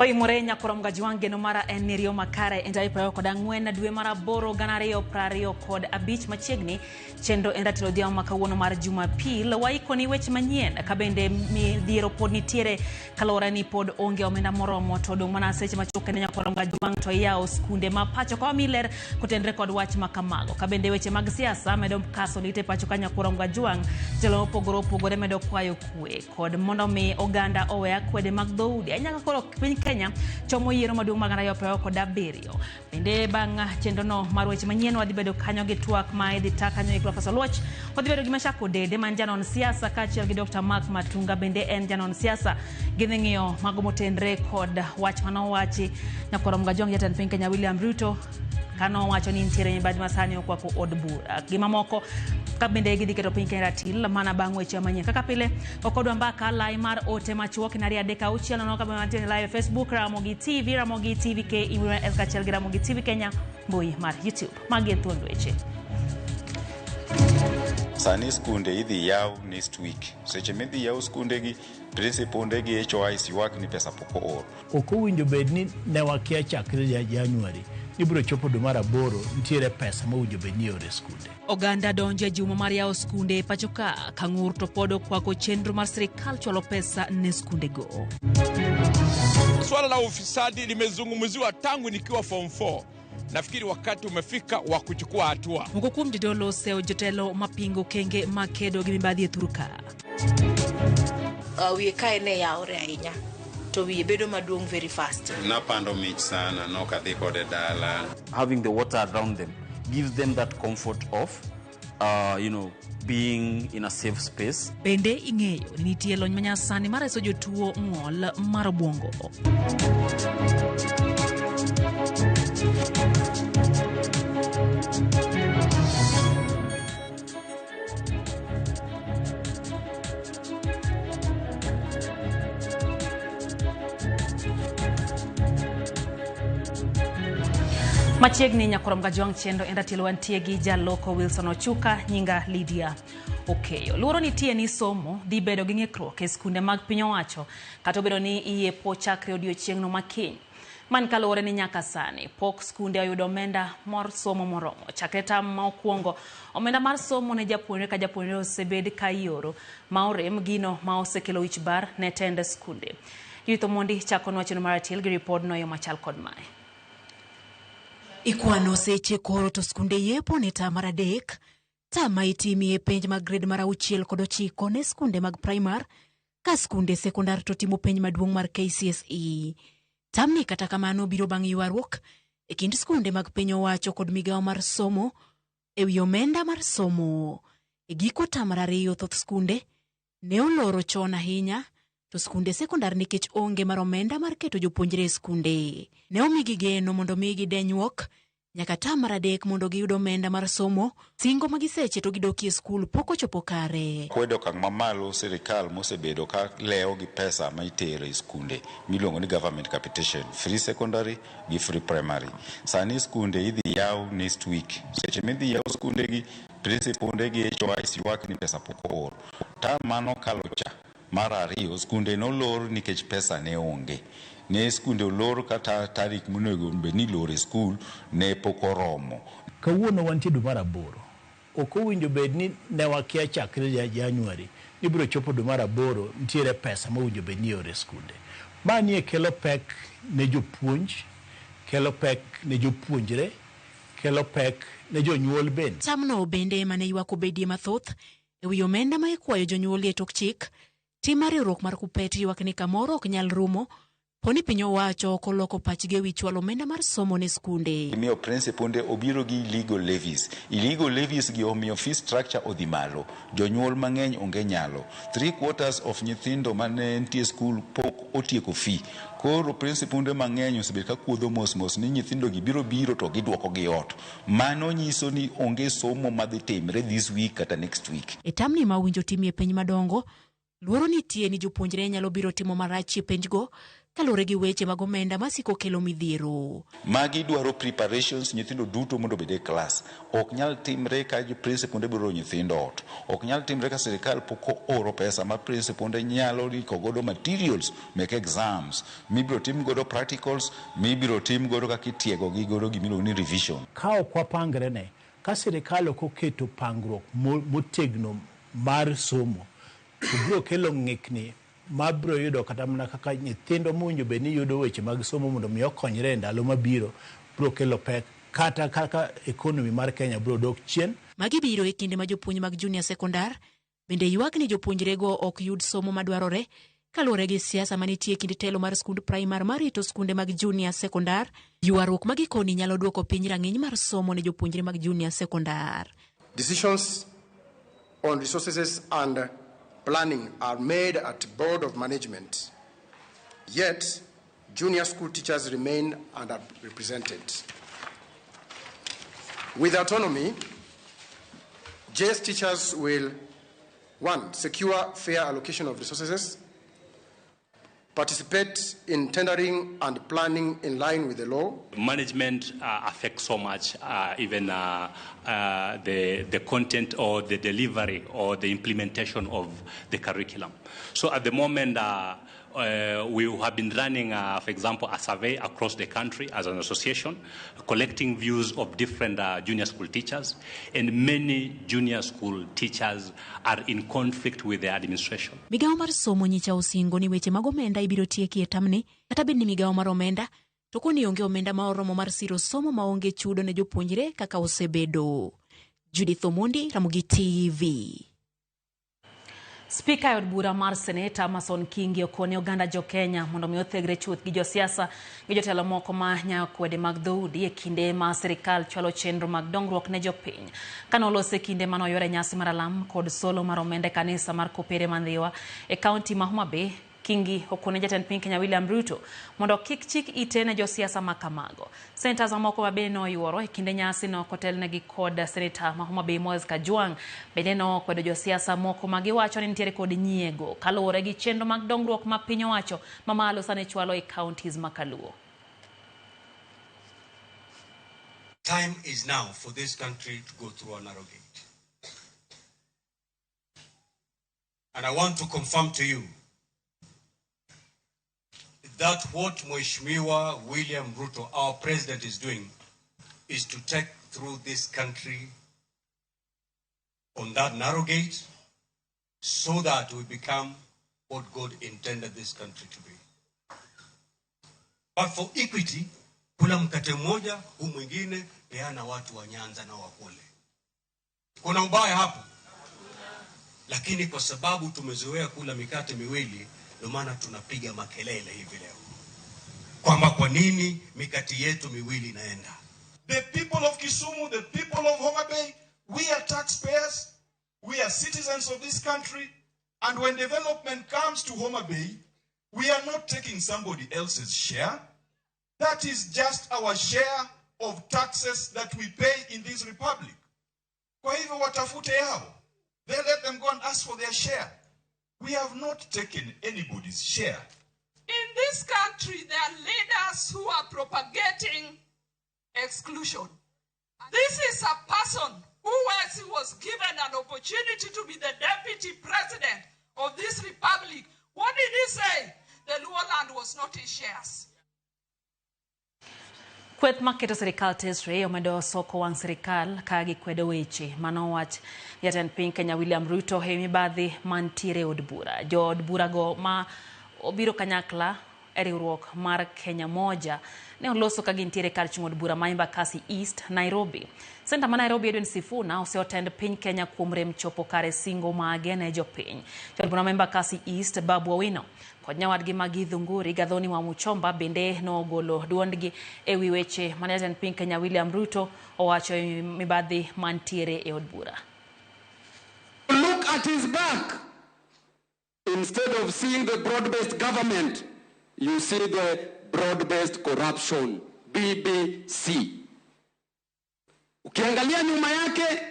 Oi Morenya koromga juange no mara enirio makare enjai prayo koda ngwena dwe mara boro ganario prario kod abich machiegni chendo endatilo dia makawuono mar Jumapil waikoni weche manyien kabende midhiero pod nitiere kalora ni pod onge omenda moromo to dong mana seche machoke ne koromga juang to yao skunde ma pacho kwa miler kutendre kod wach makamago kabende weche mag siasa medo kaso lite pacho kanya koromga juang jelo pogore medo kwayo kwe kod mondo mi oganda owe kwede mag dhoudi anyaka koro Kenya chomo yiero maduong' mag arayo prayo kod abiriyo bende bang' chendo no mar weche manyien wadhi bedo kanyo gi twak ma idhi takanyo ikwa Pasoloch wadhi bedo gi Mashako Dede man janon siasa kachiel gi Dr. Mark Matunga bende en janon siasa gidhi ng'iyo mago motenre kod wach manowachi nyakorom ga jong jatend piny Kenya William Ruto kano wacho ni ntiere mibadhi masani okwako od bura gima moko kabende gidhi keto piny Kenya ratil mana bang' weche manyien kaka pile okodwa mbaka lai mar ote machuok na ria deka uchiel no kama mantie live Facebook Ramogi TV ke iwira elka chiel gi Ramogi TV Kenya mbui mar YouTube magi thuond weche Sani skunde idhi yaw next week. Seche midhi yaw skunde gi principal ndegi HOIC ywak ni pesa poko or. Okowinjo bedni ne wakia chakre January. Ibro chopo dwe mar aboro ntiere pesa mowinjo bedni ore skunde. Oganda donje juma mar yaw skunde pachoka kangur to podo kwako chenro mar sirikal chwalo pesa ne skunde go. Swala la ufisadi limezungumziwa tangu nikiwa form 4. Nafikiri wakati umefika wa kuchukua hatua. Mkukum jidolo seo jotelo mapingo kenge makedo gi mibadhi ethuruka. We kaene ya ore ahinya. To we bedo maduong very fast. Napando mich sana no kadhi kode dala. Having the water around them gives them that comfort of being in a safe space. Bende ing'eyo ni nitie lony manyasani mar reso jotuo ng'ol mar obwongo. Machiegni nyakorom ga juang chendo endatilo wantie gi jaloko Wilson Ochuka nyinga Lydia Okeyo. Luoro nitie ni somo dhi bedo gi ng'ikruok e skunde mag piny owacho kata obedo ni iye po chakre odiochieng'no makiny. Man kalore ni nyaka sani pok skunde oyudo omenda mar somo moromo. Chakre tam ma okwongo omenda mar somo ne japuonjre ka japuonjre osebed ka ioro ma orem gino ma osekelo wich bar ne tende skunde. Yutho mondi chako nwacheno maratil gi report no yo machal kod mae. Ikwano seche koro to skunde yepo ne tamar adek, tama itimi e penj mag grade mar 6 kod 9 ne skunde mag primar, ka skunde sekondar to timo penj maduong' mar KCSE. Tamni kata kamano biro bang' ywaruok e kind skunde mag piny owacho kod migawo mar somo e wi omenda mar somo. E giko tamar 2 thoth skunde ne oloro chon ahinya, to skunde sekondar nikech onge mar omenda mar keto jopuonjre e skunde. Ne omigi geno mondo migi denyuok nyaka tamar 3 mondo giyud omenda mar somo, singo magiseche to gidoki e skul poko chopo kare. Kwedo kang' mamalo sirikal mosebedo ka leo gi pesa ma itere e skunde miluongo ni government capitation, free secondary gi free primary. Sani skunde idhi yaw next week. Seche midhi yaw skunde gi principal ndegi HOIC ywak ni pesa poko or. Mano kalocha mar 2 skunde no lor nikech pesa ne onge. Ne skunde olor kata tarik monego bedni lor e skul ne poko romo. Kawuono wantie dwe mar aboro. Okowinjo bedni ne wakia chakre January. Ibro chopo dwe mar aboro ntiere pesa mowinjo bedni ore skunde. Manie kelo pek ne jopuonj, kelo pek ne jopuonjre, kelo pek ne jonyuol bende. Tamno bende mane ywak obedie mathoth e wi omenda ma ikwayo jonyuol e tok chik. Tim mar riwruok mar KUPPET ywak ni kamoro ok nyal rumo poni piny owacho koloko pachgi e wi chwalo omenda mar somo ne skunde. Miyo principal nde obiro gi illegal levies. Illegal levies gi omiyo fee structure odhi malo. Jonyuol mang'eny onge nyalo. 3/4 of nyithindo mane nitie skul pok otieko fee. Koro principal nde mang'eny osebet ka kuodho mos ni nyithindo gi biro to gidwoko gi ot. Mano nyiso ni onge somo madhi timre this week kata next week. E tamni ma winjo timie piny madongo, luoro nitie ni jopuonjre nyalo biro timo marach e penjgo kalore gi weche mag omenda masiko kelo midhiero. Magi dwaro preparations nyithindo duto mondo bede class. Ok nyal timre ka principal biro nyithindo ot. Ok nyal timre ka sirikal poko oro pesa ma principal nyalo riko godo materials make exams. Mibiro tim godo practicals, mibiro tim godo ka kitiego gi godo gimiro ni revision. Kao kwa pangrene, ka sirikal ok oketo pangruok motegno mar somo, biro kelo ng'ikni mabro yudo kata mana kaka nyithindo munyo be ni yudo weche mag somo mondo mi okonyre ndalo mabiro, bro kelo pek kata kaka economy mar Kenya bro dok chien. Magi biro e kinde ma jopuonj mag junior sekondar bende ywak ni jopuonjrego ok yud somo madwarore kalure gi siasa manitie kinde telo mar skund primar marito skunde mag junior sekondar. Ywaruok magikoni nyalo duoko piny rang'iny mar somo ne jopuonjre mag junior sekondar. Decisions on resources and planning are made at board of management, yet junior school teachers remain underrepresented. With autonomy, JS teachers will, 1, secure fair allocation of resources, participate in tendering and planning in line with the law. Management affects so much, even the content or the delivery or the implementation of the curriculum. So at the moment, we have been running, for example, a survey across the country as an association, collecting views of different junior school teachers, and many junior school teachers are in conflict with the administration. Migao mar somo nyicha osingo ni weche mag omenda ibiro tieki e tamni, kata bed ni migao mar omenda to koni onge omenda ma oromo mar siro somo maonge chudo ne jopuonjre kaka osebedo. Judith Omondi, Ramogi TV. Speaker od bura mar Seneta Mason Kingi okone oganda jo Kenya mondo mi othegre chuth gi josiasa gi jotelo moko ma nyayo kwede mag dhoudi e kinde ma sirikal chwalo chenro mag dongruok ne jopiny. Kanolose kinde mano yore nyasi mar alam kod solo mar omenda kanisa mar Kopere Mandhiwa e kaunti ma Homa Bay. Kingi okone jatend piny Kenya William Ruto mondo kik chik ite ne josiasa makamago. Senators moko ma bende noyuoro e kinde nyasi no kotelne gi kod Senator ma Homa Bay Moses Kajwang' bende nokwedo josiasa moko ma giwacho ni nitiere kod nyiego kaluwore gi chenro mag dongruok ma piny owacho ma malo sane chwalo e counties ma Kaluo. Time is now for this country to go through a narrow gate. And I want to confirm to you that what Mheshimiwa William Ruto, our president, is doing is to take through this country on that narrow gate so that we become what God intended this country to be. But for equity, kula mkate mmoja, huu mwingine peana watu wa Nyanza na wakule. Kuna ubaya hapo. Lakini kwa sababu tumezoea kula mikate miwili, ndio maana tunapiga makelele hivi leo kwamba kwa nini mikati yetu miwili inaenda. The people of Kisumu, the people of Homa Bay, we are taxpayers, we are citizens of this country, and when development comes to Homa Bay, we are not taking somebody else's share. That is just our share of taxes that we pay in this republic. Kwa hivyo watafute yao. They let them go and ask for their share. We have not taken anybody's share. In this country, there are leaders who are propagating exclusion. This is a person who was given an opportunity to be the deputy president of this republic. What did he say? The Luo land was not his shares. Kweth maketo sirikal tesre omedo soko wang sirikal kagi kwedo weche manowach jatend piny Kenya William Ruto he mibadhi mantiere od bura. Jo od bura go ma obiro kanyakla e riwruok mar Kenya moja ne oloso ka gintiere kar chung' od bura ma Embakasi East, Nairobi. Senta ma Nairobi Edwin Sifuna oseotend piny Kenya kuom rem chopo kare singo mage ne jopiny. Jo od bura ma Embakasi East Babu Owino kod nyawadgi magi Dhunguri Gadhoni wa Muchomba bende nogolo duondgi e wi weche mane jatend piny Kenya William Ruto owacho mibadhi mantiere e od bura. Look at his back. Instead of seeing the broad-based government, you see the broad-based corruption, BBC. Ukiangalia nyuma yake,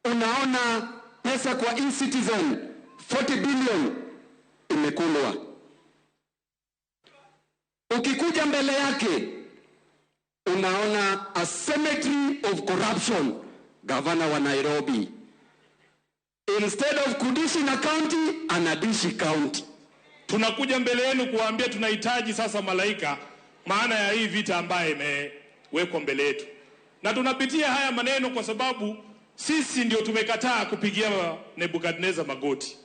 unaona pesa kwa e-citizen, 40 billion imekulwa. Ukikuja mbele yake unaona a cemetery of corruption. Governor wa Nairobi, instead of Kudishina County, anadishi county. Tunakuja mbele yenu kuambia tunahitaji sasa malaika, maana ya hii vita ambayo imewekwa mbele yetu. Na tunapitia haya maneno kwa sababu sisi ndio tumekataa kupigia Nebukadneza magoti.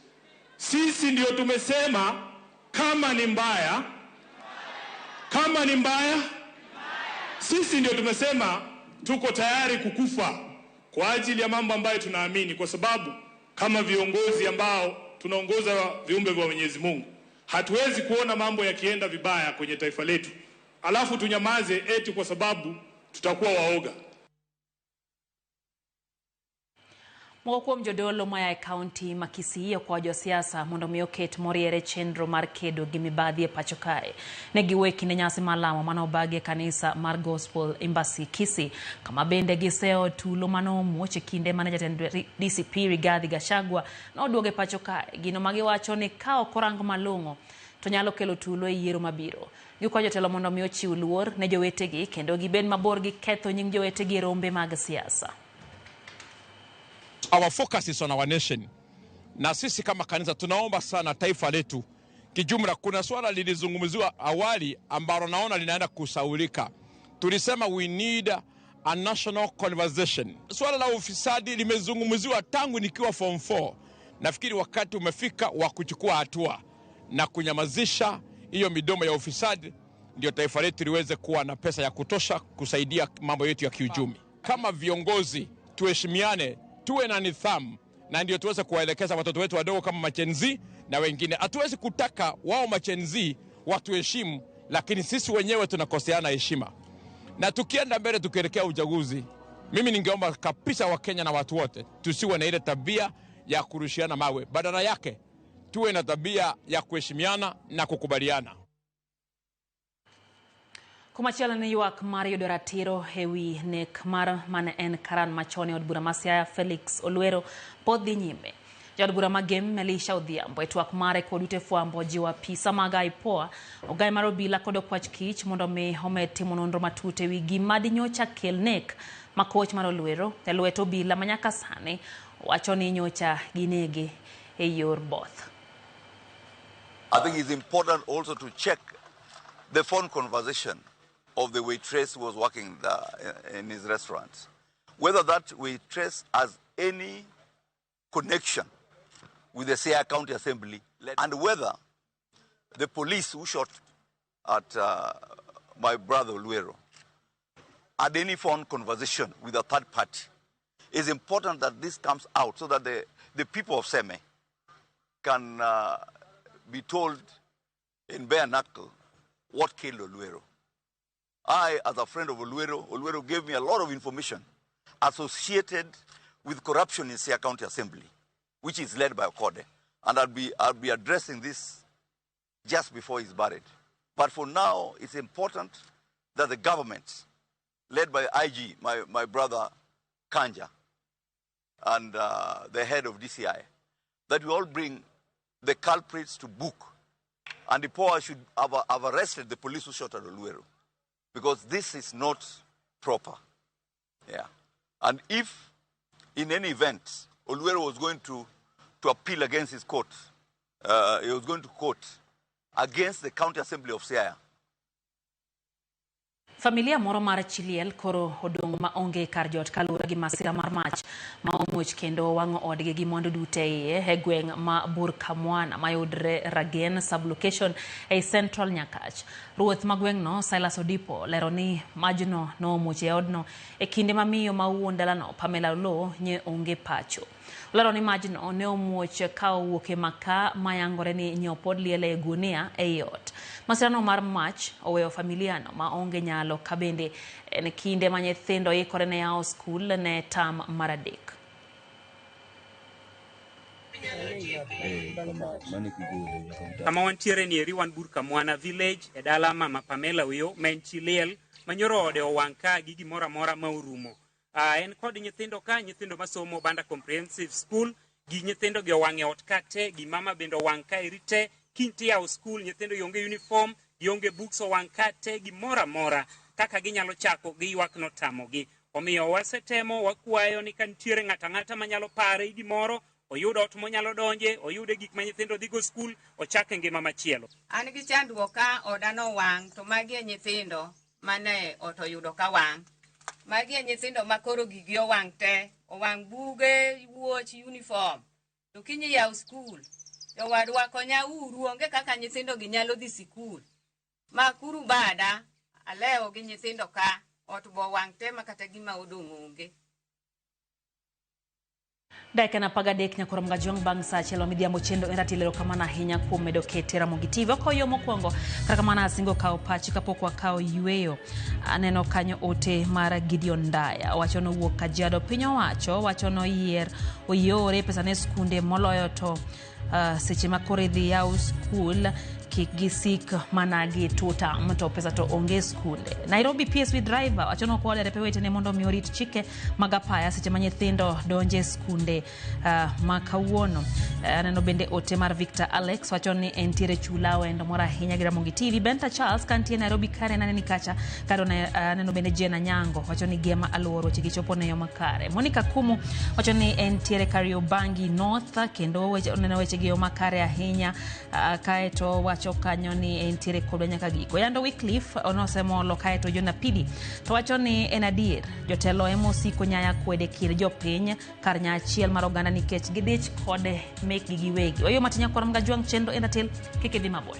Sisi ndio tumesema kama ni mbaya, sisi ndio tumesema tuko tayari kukufa kwa ajili ya mambo ambayo tunaamini, kwa sababu kama viongozi ambao tunaongoza viumbe vya Mwenyezi Mungu, hatuwezi kuona mambo yakienda vibaya kwenye taifa letu alafu tunyamaze eti kwa sababu tutakuwa waoga. Mwakuwa mjodolo maya county makisi kwa josiasa mondo mioket moriere chendro mar kedo gi mibadhi e pacho kae. Ne giweki ne nyasi malamo manobage kanisa mar Gospel Embassy Kisii, kama bende giseo tulo manomuoche kinde mane jatend DCP Rigathi Gachagua noduoge pacho kae. Gino magiwacho ni kao korango malongo to nyalo kelo tulo e yiero mabiro. Gikwa jotelo mondo miochiw luor ne jowetegi kendo gibed mabor gi ketho nying jowetegi e rombe mag siasa. Our focus is on our nation. Na sisi kama kanisa tunaomba sana taifa letu kijumla. Kuna swala lilizungumziwa awali ambalo naona linaenda kusaulika. Tulisema we need a national conversation. Swala la ufisadi limezungumziwa tangu nikiwa form 4. Nafikiri wakati umefika wa kuchukua hatua na kunyamazisha hiyo midomo ya ufisadi, ndio taifa letu liweze kuwa na pesa ya kutosha kusaidia mambo yetu ya kiuchumi. Kama viongozi tuheshimiane, tuwe na nidhamu, na ndio tuweze kuwaelekeza watoto wetu wadogo kama machenzi na wengine. Hatuwezi kutaka wao machenzi watuheshimu, lakini sisi wenyewe tunakoseana heshima. Na tukienda mbele tukielekea uchaguzi, mimi ningeomba kabisa wa Kenya na watu wote tusiwe na ile tabia ya kurushiana mawe. Badala yake tuwe na tabia ya kuheshimiana na kukubaliana. Kumachielo ne ywak mar yudo ratiro hewi nek mar mane en karan machone od bura Siaya Felix Olwero pod dhi nyime. Jaod bura magem Melisha Odhiambo e twak mare kod ute fwambo jiwo apisa mag IPOA ogai mar obila kod okwach kich mondo mi omed timo nonro matut ewi gima dinyocha kel nek makoch mar Olwero e lwet obila manyaka sani wacho ni nyocha ginege e yor both. I think it's important also to check the phone conversation of the waitress who was working in his restaurant, whether that waitress has any connection with the Siaya County Assembly, and whether the police who shot at my brother Olwero had any phone conversation with a third party. It's important that this comes out so that the people of Seme can be told in bare knuckle what killed Olwero. I, as a friend of Olwero gave me a lot of information associated with corruption in Siaya County Assembly, which is led by Okode. And I'll be addressing this just before he's buried. But for now, it's important that the government, led by IG, my brother Kanja, and the head of DCI, that we all bring the culprits to book. And the POA should have arrested the police who shot at Olwero, because this is not proper. Yeah. And if in any event Olwero was going to appeal against his court, he was going to court against the County Assembly of Siaya. Familia moro mar Chiliel koro odong ma onge kar jot kalura gi masira mar mach ma omuoch kendo wango odgi gi mondo dute e gweng ma Burkamwana mayudre Ragen sublocation e Central Nyakach. Ruoth ma gweng no Silas Odipo lero ni majno no omuoch e odno e kinde ma miyo ma wuon dalano Pamela Lo nye onge pacho. Lero ni majno ne omuoch ka owuok e maka mayangore ni nyopod liele e gunia e ot. Masirano mar mach oweyo familiano ma onge nyalo kabende en kinde ma nyithindo ikore ne yao skul ne tam maradek. Kama wantiere ni wan Burkamwana village e dala mama Pamela Uyo men Chiliel manyoro ode owangka gi gimora mora ma urumo. En kod nyithindo ka nyithindo masomo Banda Comprehensive School gi nyithindo gi owange ot kate gi mama bendo owangka irite kinti ya school nyithindo yonge uniform gionge books owang' kate gimoro amora kaka ginyalo chako gi ywak notamogi. Omiyo wasetemo wakwayo ni ka nitiere ng'ata ng'ata manyalo pare gimoro, oyudo ot monyalo donje, oyude gik ma nyithindo dhigo skul, ochake ngima machielo. An gi chandruok ka oda no wang' to magi nyithindo mane ot oyudo ka wang'. Magi nyithindo makoro gigi owang' te, owang' buge, wuoch, uniform. To kinyi yaw skul, jowadwa konya uru, onge kaka nyithindo gi nyalo dhi sikul. Makuru bada, aleo gi nyithindo ka, ot bo wang' te makata gima odong' onge. Dakika na paga dek nyakoro mga jong bang sa chelo midhiambo chendo eratilero kamana hinya kuom medo kete Ramogi TV. Okoyo mokwongo kaka kamana asingo kao pachi kapok wakao yueyo. Aneno kanyo ote mar Gideon Ndaya. Wacho no wuok Kajiado piny owacho, wacho no yier oyore pesa ne skunde moloyo to seche makoro idhi yaw skul kik gisik mana gi tuta mto pesa to onge skunde. Nairobi PSV driver wacho no kwale repe wetene mondo miorit chike magapaya seche ma nyithindo donje skunde makawuono. Aneno bende ote mar Victor Alex wacho ni entiere chula wendo mora hinya gi Ramogi TV. Benta Charles kantie Nairobi kare nane ni kacha kado na aneno bende Jena Nyango wacho ni gema aluoro chikichopo ne yo makare. Monica Kumu wacho ni entiere Kariobangi North kendo oneno weche gi yo makare ahinya kaeto wacho kanyo ni entiere kodwa nyaka giko. Yando Wycliffe onosemo lokaeto Jona Pidi to wacho ni en adier jotelo emosiko nyaya kwede kir jopiny kar nya achiel mar oganda nikech gidich kode mek gi giwegi. Oyo matinya kwa mga juang chendo endatel kike dhi maboy.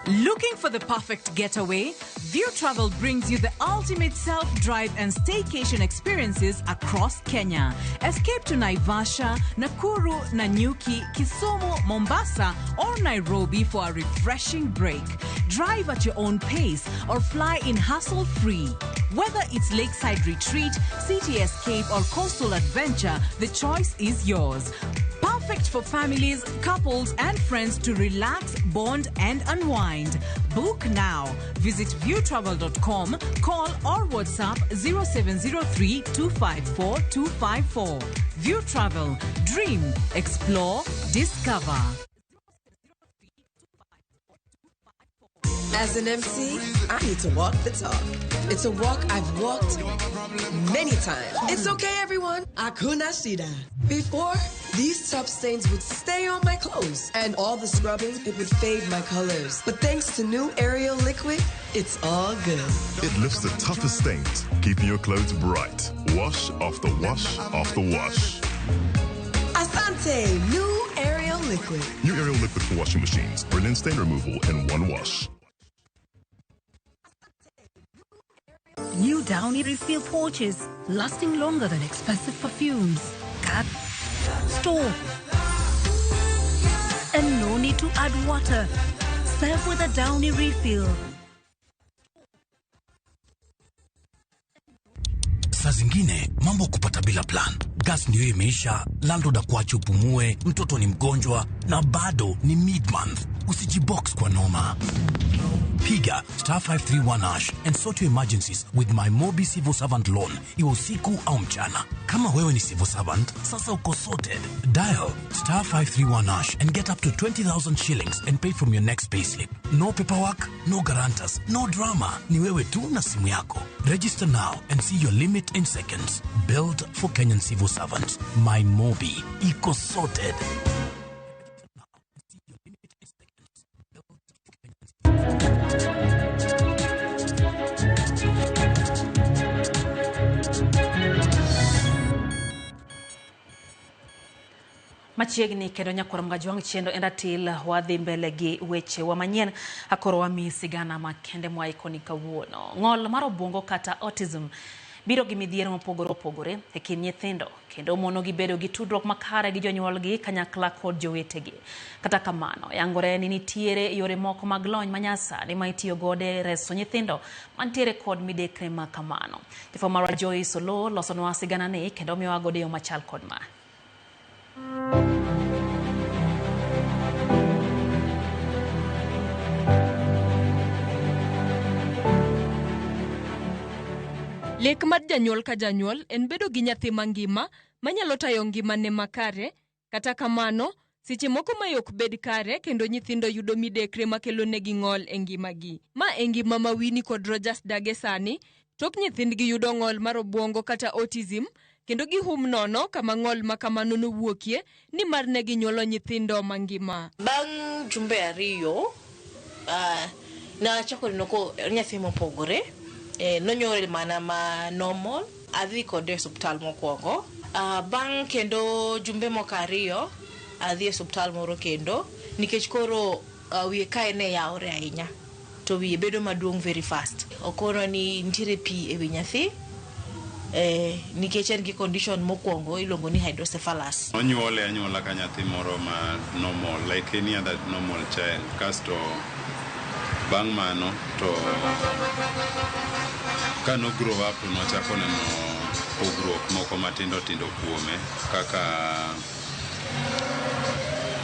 Looking for the perfect getaway? View Travel brings you the ultimate self-drive and staycation experiences across Kenya. Escape to Naivasha, Nakuru, Nanyuki, Kisumu, Mombasa, or Nairobi for a refreshing break. Drive at your own pace or fly in hassle-free. Whether it's lakeside retreat, city escape, or coastal adventure, the choice is yours. Perfect for families, couples, and friends to relax, bond, and unwind. Book now. Visit viewtravel.com, call or WhatsApp 0703 254 254. View Travel. Dream, explore, discover. As an MC, I need to walk the talk. It's a walk I've walked many times. It's okay, everyone. Hakuna shida. Before, these tough stains would stay on my clothes, and all the scrubbing, it would fade my colors. But thanks to new Ariel liquid, it's all good. It lifts the toughest stains, keeping your clothes bright. Wash after wash after wash. Asante, new Ariel liquid. New Ariel liquid for washing machines. Brilliant stain removal in one wash. New Downy refill pouches, lasting longer than expensive perfumes. Cut, store, and no need to add water. Serve with a Downy refill. Saa zingine mambo kupata bila plan. Gas ndio imeisha, landlord akuache upumue, mtoto ni mgonjwa na bado ni mid-month. Usijibox kwa noma. Piga *531# and sort your emergencies with my Mobi Civil Servant Loan. Iwe usiku au mchana. Kama wewe ni civil servant, sasa uko sorted. Dial *531# and get up to 20,000 shillings and pay from your next payslip. No paperwork, no guarantors, no drama. Ni wewe tu na simu yako. Register now and see your limit in seconds. Built for Kenyan civil servants. My Mobi. Iko sorted. Machiegni kendo nyakoro mga juang chendo endatil wadhi mbele gi weche wa manyien akoro wami sigana makende mwa ikoni kawuono. Ng'ol mar obwongo kata autism biro gi midhiero mopogore opogore e kind nyithindo kendo mono gi bedo gi tudruok makare gi jonyuolgi kanyakla kod jowetegi. Kata kamano yangore ni nitiere yore moko mag lony manyasani ma itiyo gode reso nyithindo mantiere kod midekre ma kamano. Tifomara Joy Solo losonwa sigana ni kendo miwa gode yo machal kod ma. Lek mar janyuol ka janyuol en bedo gi nyathi mangima manyalo tayo ngimane makare, kata kamano, seche moko ma yok bed kare kendo nyithindo yudo midekre makelo negi ng'ol e ngimagi. Ma e ngima ma Winnie kod Rogers dage sani, tok nyithindgi yudo ng'ol mar obwongo kata autism, kendo gihum nono kama ng'ol ma kamano nowuokie, ni mar ne ginyuolo nyithindo mangima. Bang' jumbe 2, nachako neno ko nyathi mopogore, nonyuol mana ma normal, adhi kode e osuptal mokwongo. Bang' kendo jumbe moko 2, adhi e osuptal moro kendo, nikech koro wiye kae ne yawre ahinya, to wiye bedo maduong' very fast. Okono ni nitiere pi e wi nyathi, nikech en gi condition mokwongo iluongo ni hydrocephalus. Onyuole anyuola ka nyathi moro ma normal, like any other normal child. Kasto bang' mano to kano grow up nochako neno pogruok moko matindo tindo kuome, kaka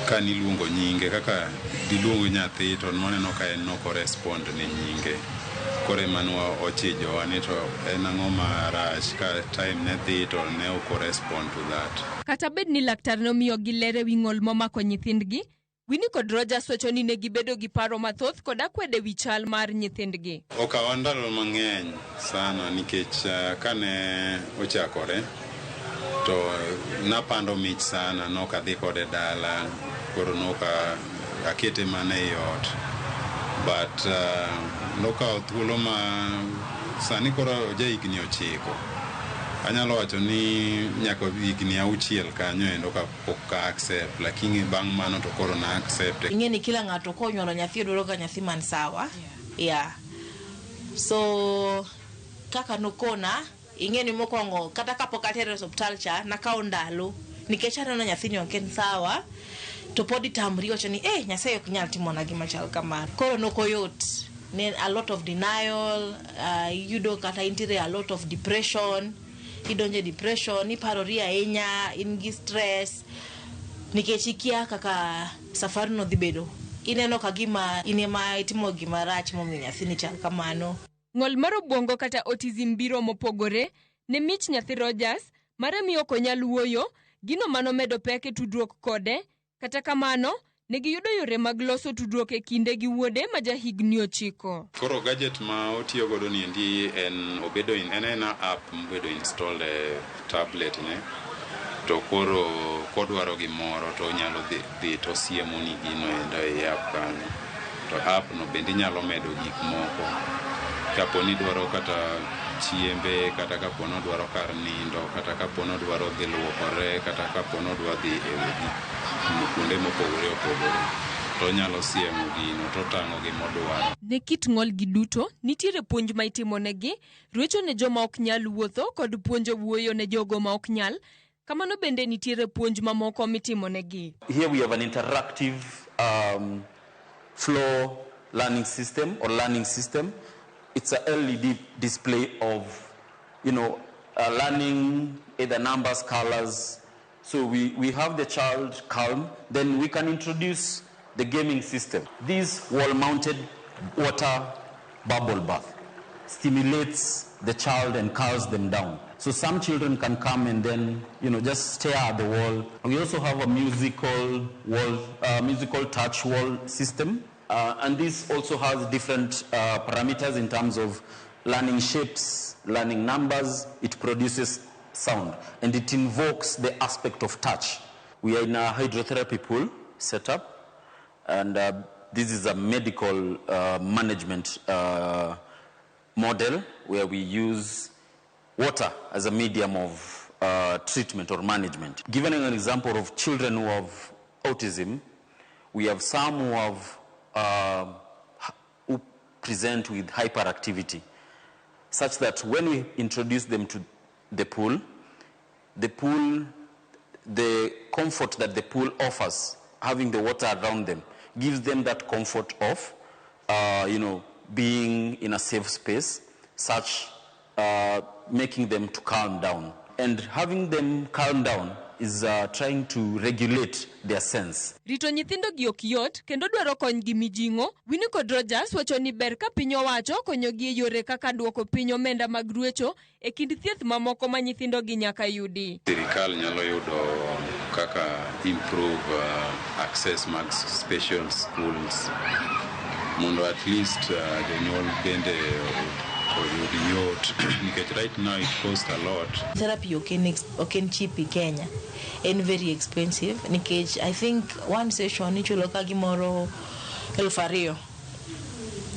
kaniluongo nyinge, kaka diluongo nyathi to noneno ka en no correspond ne nyinge. Kore manwa ochijowa ni to en ang'o marach ka time ne dhi to ne o correspond to that. Kata bed ni laktar nomiyo gi lere wi ng'ol momako nyithindgi, Winnie kod Rogers wacho ni ne gibedo gi paro mathoth kod akwede wi chal mar nyithindgi. Okawa ndalo mang'eny sana nikech kane ochakore to napando mich sana, nokadhi kode dala, koro noka akete mana e ot. But nokawo thuolo ma sani koro jahigni 9. Anyalo wacho ni nyaka higni 6 kanyo endo ka pok ka accept, lakini bang' mano to koro na accept. Ing'eni kila ng'ato konyuolo nyathi odwaro ka nyathi man sawa. Yeah. So kaka nokona, ing'eni mokwongo kata kapok atere osuptal cha nakawo ndalo nikech aneno nyathini ok en sawa, to pod itamri wacho ni Nyasaye ok nyal timona gima chal kamano. Koro nokoyot. A lot of denial, yudo kata intiere a lot of depression, idonje depression, iparori ahinya, in gi stress, nikech ikia kaka safari no dhi bedo. Ineno ka gima inema itimo gima rach momiyo nyathini chal kamano. Ng'ol mar obwongo kata autism biro mopogore, ne mich nyathi Rogers, mare miyo ok onyal wuoyo, gino mano medo pek e tudruok kode, kata kamano, ne giyudo yore mag loso tudruok e kinde gi wuode ma jahigni 9. Koro gadget ma otiyo godo ni endi en obedo en app mobedo installed e tablet ne, to koro kodwaro gimoro to nyalo dhi to siemo ni gino endo e app kanyo. To app no bende nyalo medo gik moko, kaponi dwaro kata chiembe, kata kaponi dwaro kar nindo, kata kaponi dwaro dhi luokore, kata kaponi dwaro dhi e kuonde mopogore opogore, to nyalo siemo gino to tang'o gimodwaro. Ne kit ng'ol gi duto, nitiere puonj ma itimonegi, rwecho ne joma ok nyal wuotho kod puonjo wuoyo ne jogo ma ok nyal. Kamano bende nitiere puonj mamoko mitimonegi. Here we have an interactive flow learning system or learning system. It's a LED display of, learning either numbers, colors. So we have the child calm, then we can introduce the gaming system. This wall-mounted water bubble bath stimulates the child and calms them down. So some children can come and then, just stare at the wall. We also have a musical touch wall system. And this also has different parameters in terms of learning shapes, learning numbers. It produces sound, and it invokes the aspect of touch. We are in a hydrotherapy pool setup, and this is a medical management model where we use water as a medium of treatment or management. Given an example of children who have autism, we have some who present with hyperactivity, such that when we introduce them to the pool, the comfort that the pool offers, having the water around them, gives them that comfort of, being in a safe space, such making them to calm down. And having them calm down is trying to regulate their sense. Rito nyithindo gi ok yot kendo dwaro kony gi mijingo. Winnie kod Rogers wacho ni ber ka piny owacho konyo gi e yore kaka duoko piny omenda mag ruecho e kind thieth mamoko ma nyithindo gi nyaka yudi. Sirikal nyalo yudo kaka improve access mag special schools mondo at least jonyuol bende oyud yot because right now it costs a lot. Therapy okay cheap in Kenya and very expensive because I think one session ichulo ka gimoro $2,000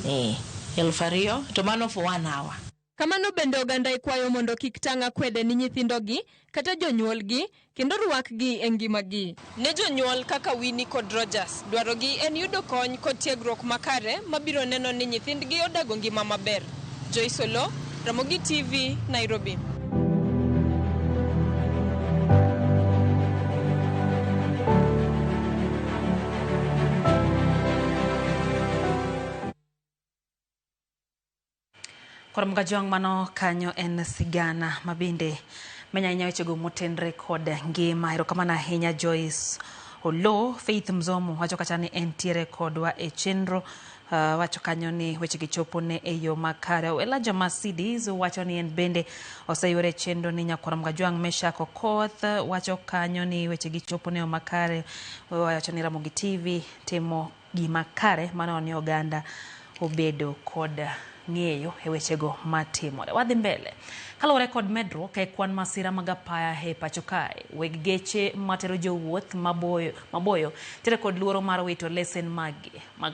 $2,000 to mano for 1 hour. Kamano bende oganda ikwayo mondo kik tanga kwede ni nyithindo gi kata jonyuol gi kendo ruak gi e ngima gi. Ne jonyuol kaka Winnie kod Rogers dwaro gi en yudo kony kod tiegruok makare mabiro neno ni nyithindgi odago ngima maber. Joy Solo, Ramogi TV, Nairobi. Korom gajong mano kanyo en sigana mabinde menya nyawechego motenre kod ngima. Erokamano ahinya Joyce Olo. Faith Mzomo wacho kacha ni entiere kodwa e chenro. Wacho kanyo ni weche gichopo ne e yo makare. Elijah Mercedes wacho ni en bende oseyore chenro ni Nyakorom Gajwang Mesha Kokoth wacho kanyo ni weche gichopo ne o makare. Wacho ni Ramogi TV timo gima kare mano ni oganda obedo kod ng'eyo e wechego matimore. Wadhi mbele. Kaluwore kod medruok e kwan masira mag apaya e pacho kae, weg geche matero jowuoth maboyo tere kod luoro mar wito lesen mag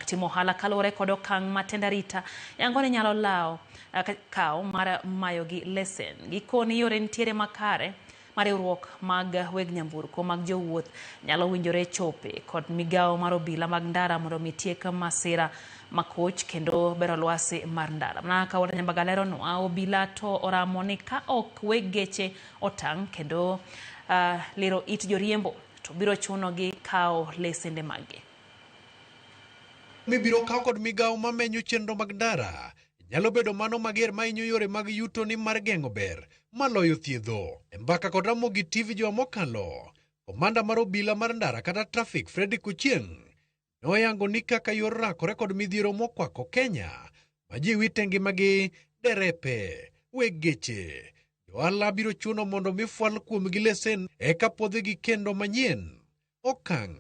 timo ohala kaluwore kod okang' matenda rita yango ni nyalo lawo kawo mar mayogi lesen. Gikoni yore nitiere makare mariwruok mag weg nyamburko mag jowuoth nyalo winjore chope kod migawo mar obila mag ndara mondo mitiek masira makoch kendo bero lwasi mar ndara. Na ka wata nyambagalero no obila to oramo ni ka ok weg geche otang' kendo lero it joriembo to biro chuno gi kawo lesende magi. Mibiro kawo kod migawo mamenyo chenro mag ndara nyalo bedo mano mager mainyo yore mag yuto ni mar geng'o ber maloyo thiedho. Mbaka kod Ramogi TV jwa mokalo, komanda mar obila mar ndara kata traffic Freddy Kuchieng noyango ni kaka yor rakore kod midhiero mokwako Kenya ma ji wite ngimagi derepe, weg geche. Johala biro chuno mondo mifwal kuomgi lesen eka podhigi kendo manyien okang'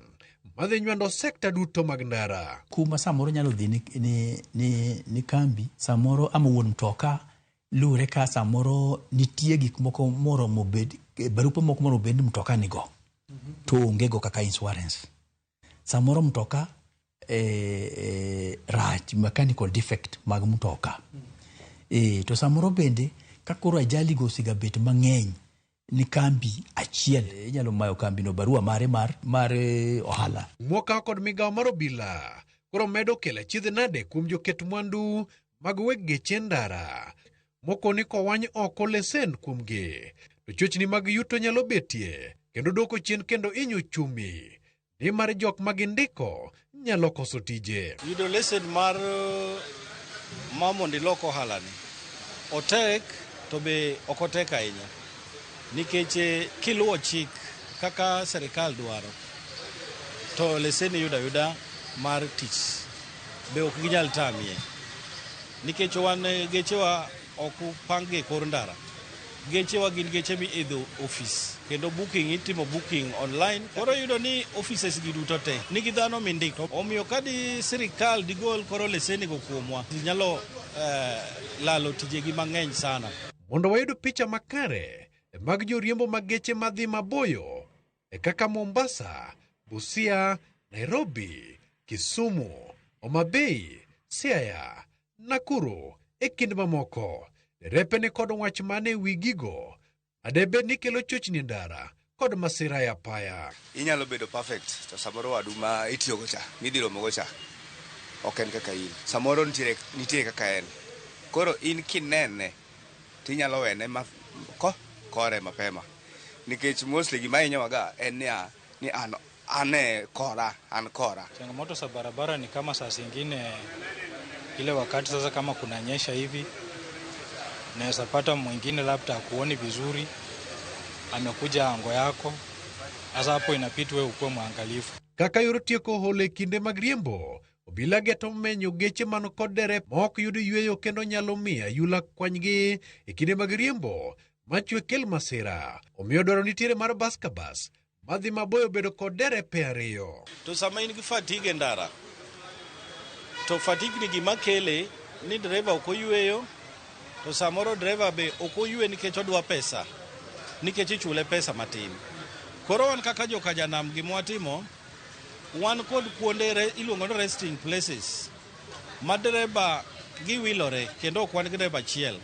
madhi nywando sekta duto mag ndara. Kuma samoro nyalo dhi ni kambi, samoro ama wuon mtoka lure ka samoro nitie gik moko moro mobed, barupe moko moro bed mtoka nigo. To ongego kaka insurance. Samoro mtoka rach, mechanical defect mag mtoka. To samoro bende kakoro ajali go siga bet mang'eny ni kambi achiel nyalo mayo kambi no barua mar ohala. Mwoka kod migawo mar obila koro medo kela chidh nade kuom joket mwandu mag weg geche ndara. Moko ni kowany oko lesen kuomgi to chochni mag yuto nyalo betie kendo doko chien kendo inyo chumi ni mar jok magindiko nyalo koso tije. Yudo lesen mar mondo iloko ohala ni otek to be okotek ahinya nikech kiluwo chik kaka serikal dwaro to lesen yuda mar tich be ok ginyal tamie nikech wan gechewa ok pange kor ndara. Gechewa gin geche mi idho office kendo booking itimo booking online. Koro yudo ni offices gi duto te nigi dhano mindiko. Omiyo kadi sirikal digol koro leseni go kuomwa nyalo lalo tijegi mang'eny sana. Mondo wayud picha makare mag joriembo mag geche madhi maboyo kaka Mombasa, Busia, Nairobi, Kisumu, Homa Bay, Siaya, Nakuru e kind mamoko. Derepe ni kod wach mane wigigo adebed ni kelo chochni ndara kod masira ya paya. Inyalo bedo perfect to samoro wadu ma itiyogo cha midhiro mogo cha ok en kaka in. Samoro nitie kaka en. Koro in kinene tinyalo wene kore mapema. Nikech mostly gima inyowaga en ni an kora. Changamoto za barabara ni kama saa zingine ile wakati sasa kama kunanyesha hivi naweza pata mwingine labda kuoni vizuri amekuja ango yako Sasa hapo inapitwa ukuwe mwangalifu. Kaka yoro tieko hole kinde mag riembo, obila geto menyo geche man kod derep maok yudo yweyo kendo nyalo miyo ayula kwanygi e kinde mag riembo machwe kel masira. Omiyo dwaro nitiere mar bas ka bas madhi maboyo bedo kod derepe ariyo. To sama in gi fatigue ndara, to fatigue ni gima kele ni driver ok oyweyo, to samoro driver be ok oywe nikech odwa pesa, nikech ichule pesa matin. Koro wan kaka joka janam gima watimo, wan kod kuonde iluongo ni resting places ma driver giwilore kendo ok wan gi driver achiel.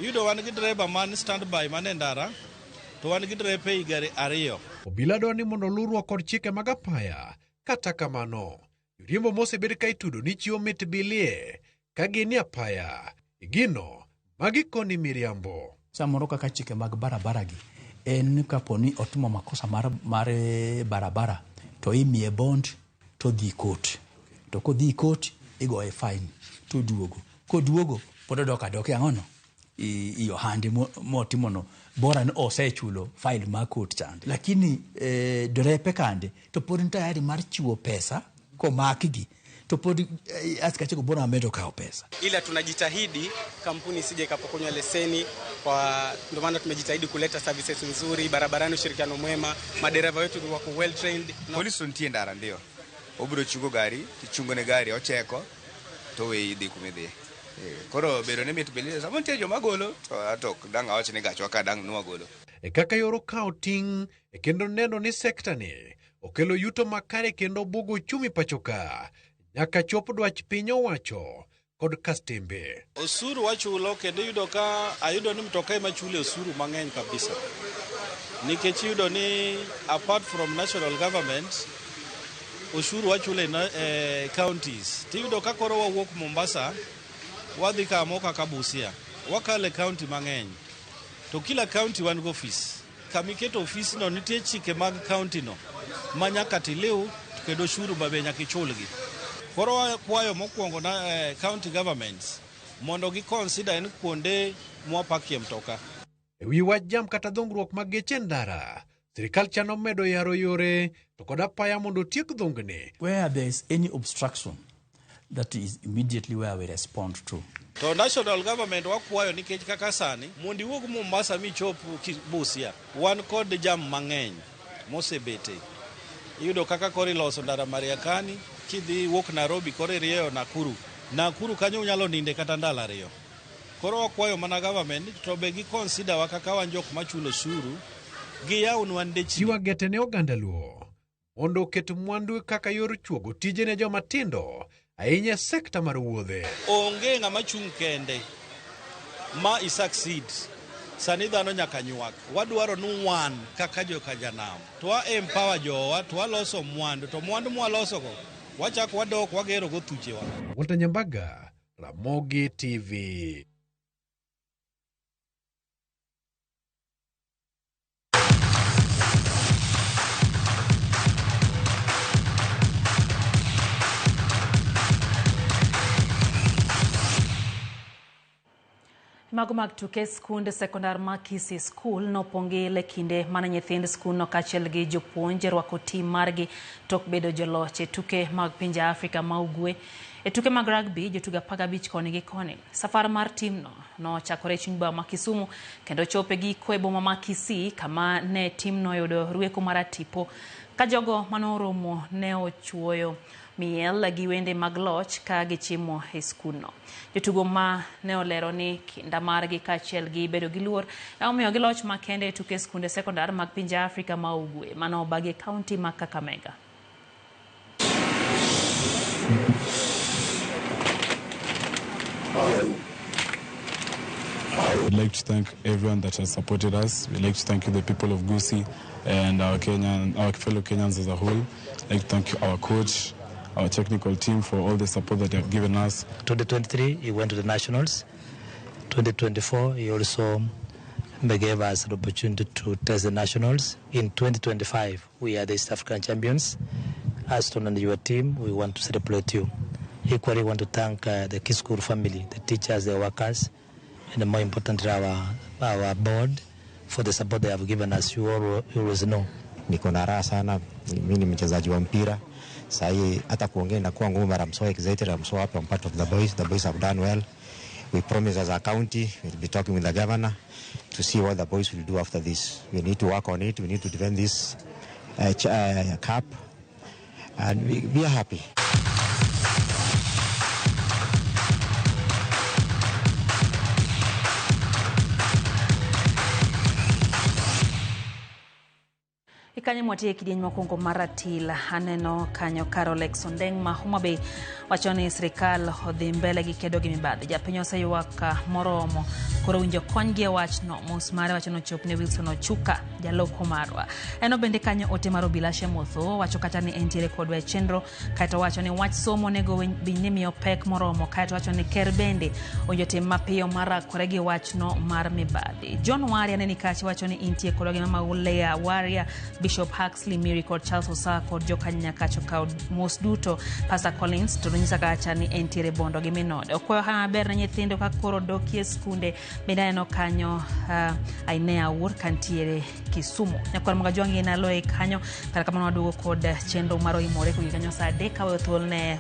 Yudo wan gi driver man standby man e ndara, to wan gi driver ei gari ariyo. Obila dwaro ni mondo luwruok kod chike mag apaya. Kata kamano, joriembo mosebed ka itudo ni chiwo mit bilie ka gin e apaya. Gino magikoni miriambo. Samoro kaka chike mag barabara gi en kaponi otimo makosa mar barabara to imiye bond to dhi kot. To kodhi kot igoye fine to duogo. Koduogo pod odok adoke ang'ono i ohande motimono bora ni osechulo file ma kot chande. Lakini derepe kande to pod tayari mar chiwo pesa komakigi to pod askacheko bora amedo kao pesa. Ila tunajitahidi kampuni sije kapokonywa leseni, kwa ndio maana tumejitahidi kuleta services nzuri barabarani, ushirikiano mwema, madereva wetu wako well trained. Polisi nitie ndara ndio. Obiro chungo gari, tichungo ne gari ocheko to we idhi kumidhi. Koro bedo ne mit bilie sama nitie joma golo to atok dang awach ni gacho ka dang nuwa golo. Kaka yoro counting kendo neno ni sekta ni okelo yuto makare kendo bugo chumi pachoka. Nyaka chop dwach piny owacho kod kastembe. Osuru wachulo kendo yudo ka ayudo ni mtoka ema chule osuru mang'eny kabisa. Nikech yudo ni apart from national government, osuru wachulo na counties. Tiyudo ka koro wawuok Mombasa, wadhi kamo kaka Busia. Wakale county mang'eny. To kila county wan go office. Kamiketo office no nitie chike mag county no. Manyaka tiliu kendo osuru babe nyaka ichulgi. Koro kwayo mokwongo na county governments mondo gi consider en kuonde mwapakie mtoka. Ewi wach jam kata dhungruok mag geche ndara, sirikal chano medo yaro yore to kod apaya mondo tiek dhungni. Where there is any obstruction, that is immediately where we respond to. To national government wakwayo nikech kaka sani mondi wuog Mombasa michop Busia, wan kod jam mang'eny mosebete. Yudo kaka kori loso ndara Mariakani, kidhi wuok Nairobi kori rieyo Nakuru kanyo unyalo ninde kata ndala ariyo. Koro wakwayo mana government to be gi consider wakaka wan jok machulo shuru gi yawnwa ndechi. Chiwa gete ne oganda luo mondo oket mwandu kaka yor chuogo tije ne joma tindo ahinya sekta mar wuodhe. Onge ng'ama chung' kende ma succeed. Sani dhano nyaka nywak. Wadwaro ni wan kaka joka janam to wa empower jowa to waloso mwandu, to mwandu mwaloso go wachak wadok wagero go thuchewa. Walter Nyambaga, Ramogi TV. Mago mag tuke skund sekondar ma Kisii School nopongile kinde mana nyithind skul no kachiel gi jopuonje rwako tim margi tok bedo joloch e tuke mag pinje Afrika ma ugwe. E tuke mag rugby jotugo 15 koni gi koni. Safar mar tim no chakore chuny boma ma Kisumu kendo chope gi kwe boma ma Kisii kama ne tim no yudo rueko mar tipo ka jogo manoromo ne ochuoyo miel gi wende mag loch ka gichimo e skul no. Jotugo ma ne olero ni kinda margi kachiel gi bedo gi luor omiyo gi loch makende e tuke skunde sekondar mag pinje Afrika ma ugwe mano bagi kaunti ma Kakamega. We'd like to thank everyone that has supported us. We'd like to thank the people of Gusii and our fellow Kenyans as a whole. I'd like to thank our coach, our technical team for all the support that they have given us. 2023, he went to the Nationals. 2024, he also gave us the opportunity to test the Nationals. In 2025, we are the East African champions. Aston and your team, we want to celebrate you. Equally, want to thank the Kisii School family, the teachers, the workers, and more importantly, our board for the support they have given us. You always know niko na raha sana. Mimi ni mchezaji wa mpira. Sahi hata kuongea inakuwa ngumu, but I'm so excited. I'm so happy I'm part of the boys. The boys have done well. We promise as a county, we'll be talking with the governor to see what the boys will do after this. We need to work on it. We need to defend this cup, and we are happy. Ikanyo mwatie kidieny mokwongo maratila aneno kanyo Carolex Ondeng ma Homa Bay wachoni sirikal odhi mbele gi kedo gi mibadhi. Japiny oseyuak moromo koro winjo konygi wachno mos mare wachono chopne Wilson Ochuka jaloko marwa. Eno bende kanyo ote mar obila Shemotho wacho kata ni entiere kodwa e chenro kaito wacho ni wach somo nego binyne miyo pek moromo kaito wacho ni ker bende onjotim mapiyo marakore gi wachno mar mibadhi. John Waria neni kachi wacho ni intie kodwa gi mama Ulea Waria, Bishop Huxley Mary kod Charles Osa kod jokanya kacho kao mos duto Pastor Collins to nyisa kacha ni entiere bondo gi minode. Okwayo hana ber na nyithindo ka koro dokie skunde bende eno kanyo Ainea Ur kantiere Kisumu. Nyakwa mga juangi na loe kanyo kata kama wadugo kod chendo maro imore kugikanyo saa deka we thulne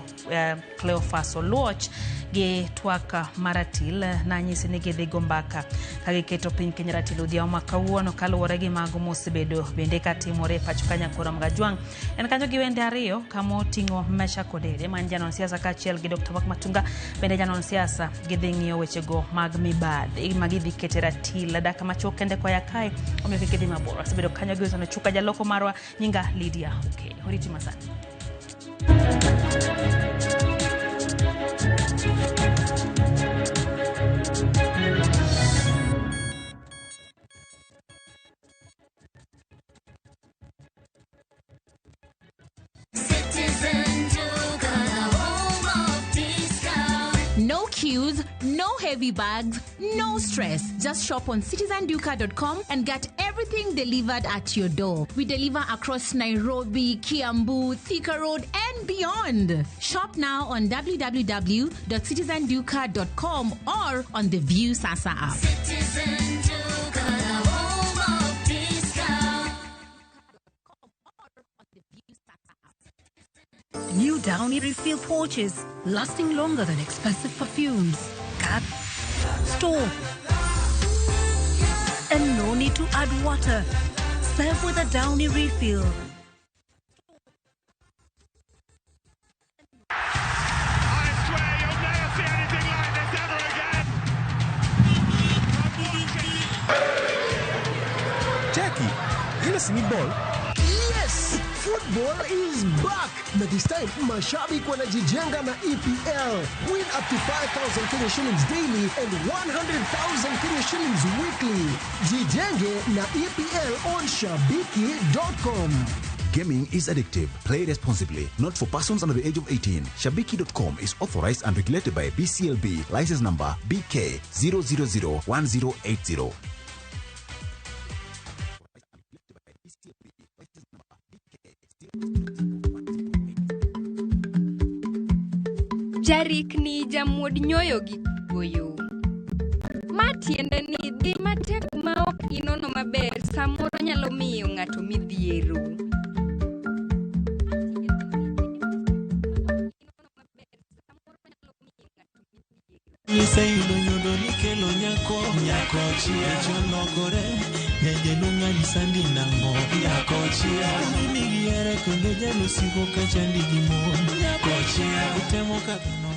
Cleophas Oluoch gi twaka maratil na nyisi ni gidhi gombaka kagi keto piny Kenya ratil udhiao makawuono kaluwore gi mago mosebedo bende katimore pacho kanya kora mga juang. En kanyo gi wende ariyo kamo tingo Mesha Kodere man janon siasa kachiel gi Dr. Mak Matunga bende janon siasa gidhi ng'iyo weche go mag mibadhi magidhi kete ratil daka macho kende kwa yakae omiyo kikidhi maboro sebedo kanyo gi Wilson Ochuka jaloko marwa nyinga Lydia. Okay, horiti masani. No queues, no heavy bags, no stress. Just shop on citizenduka.com and get everything delivered at your door. We deliver across Nairobi, Kiambu, Thika Road, and beyond. Shop now on www.citizenduka.com or on the View Sasa app. New Downy refill pouches, lasting longer than expensive perfumes. Cap, store, and no need to add water. Serve with a Downy refill. Jackie, you see ball? Yes! Football is back! Na this time, mashabiki wanajijenga na EPL. Win up to 5,000 Kenya shillings daily and 100,000 Kenya shillings weekly. Jijenge na EPL on shabiki.com. Gaming is addictive. Play responsibly. Not for persons under the age of 18. Shabiki.com is authorized and regulated by BCLB. License number BK 0001080. Jarik ni jamuod nyoyo gi goyo. Matiende ni dhi matek ma ok inono maber samoro nyalo miyo ng'ato midhiero. Niseyudo nyodo nikelo nyako chia cholokore neje lung'ani sandi nango nyako chia nigi yere kendo jalo siko kachandi gi mon nyako chia utemo kadhono.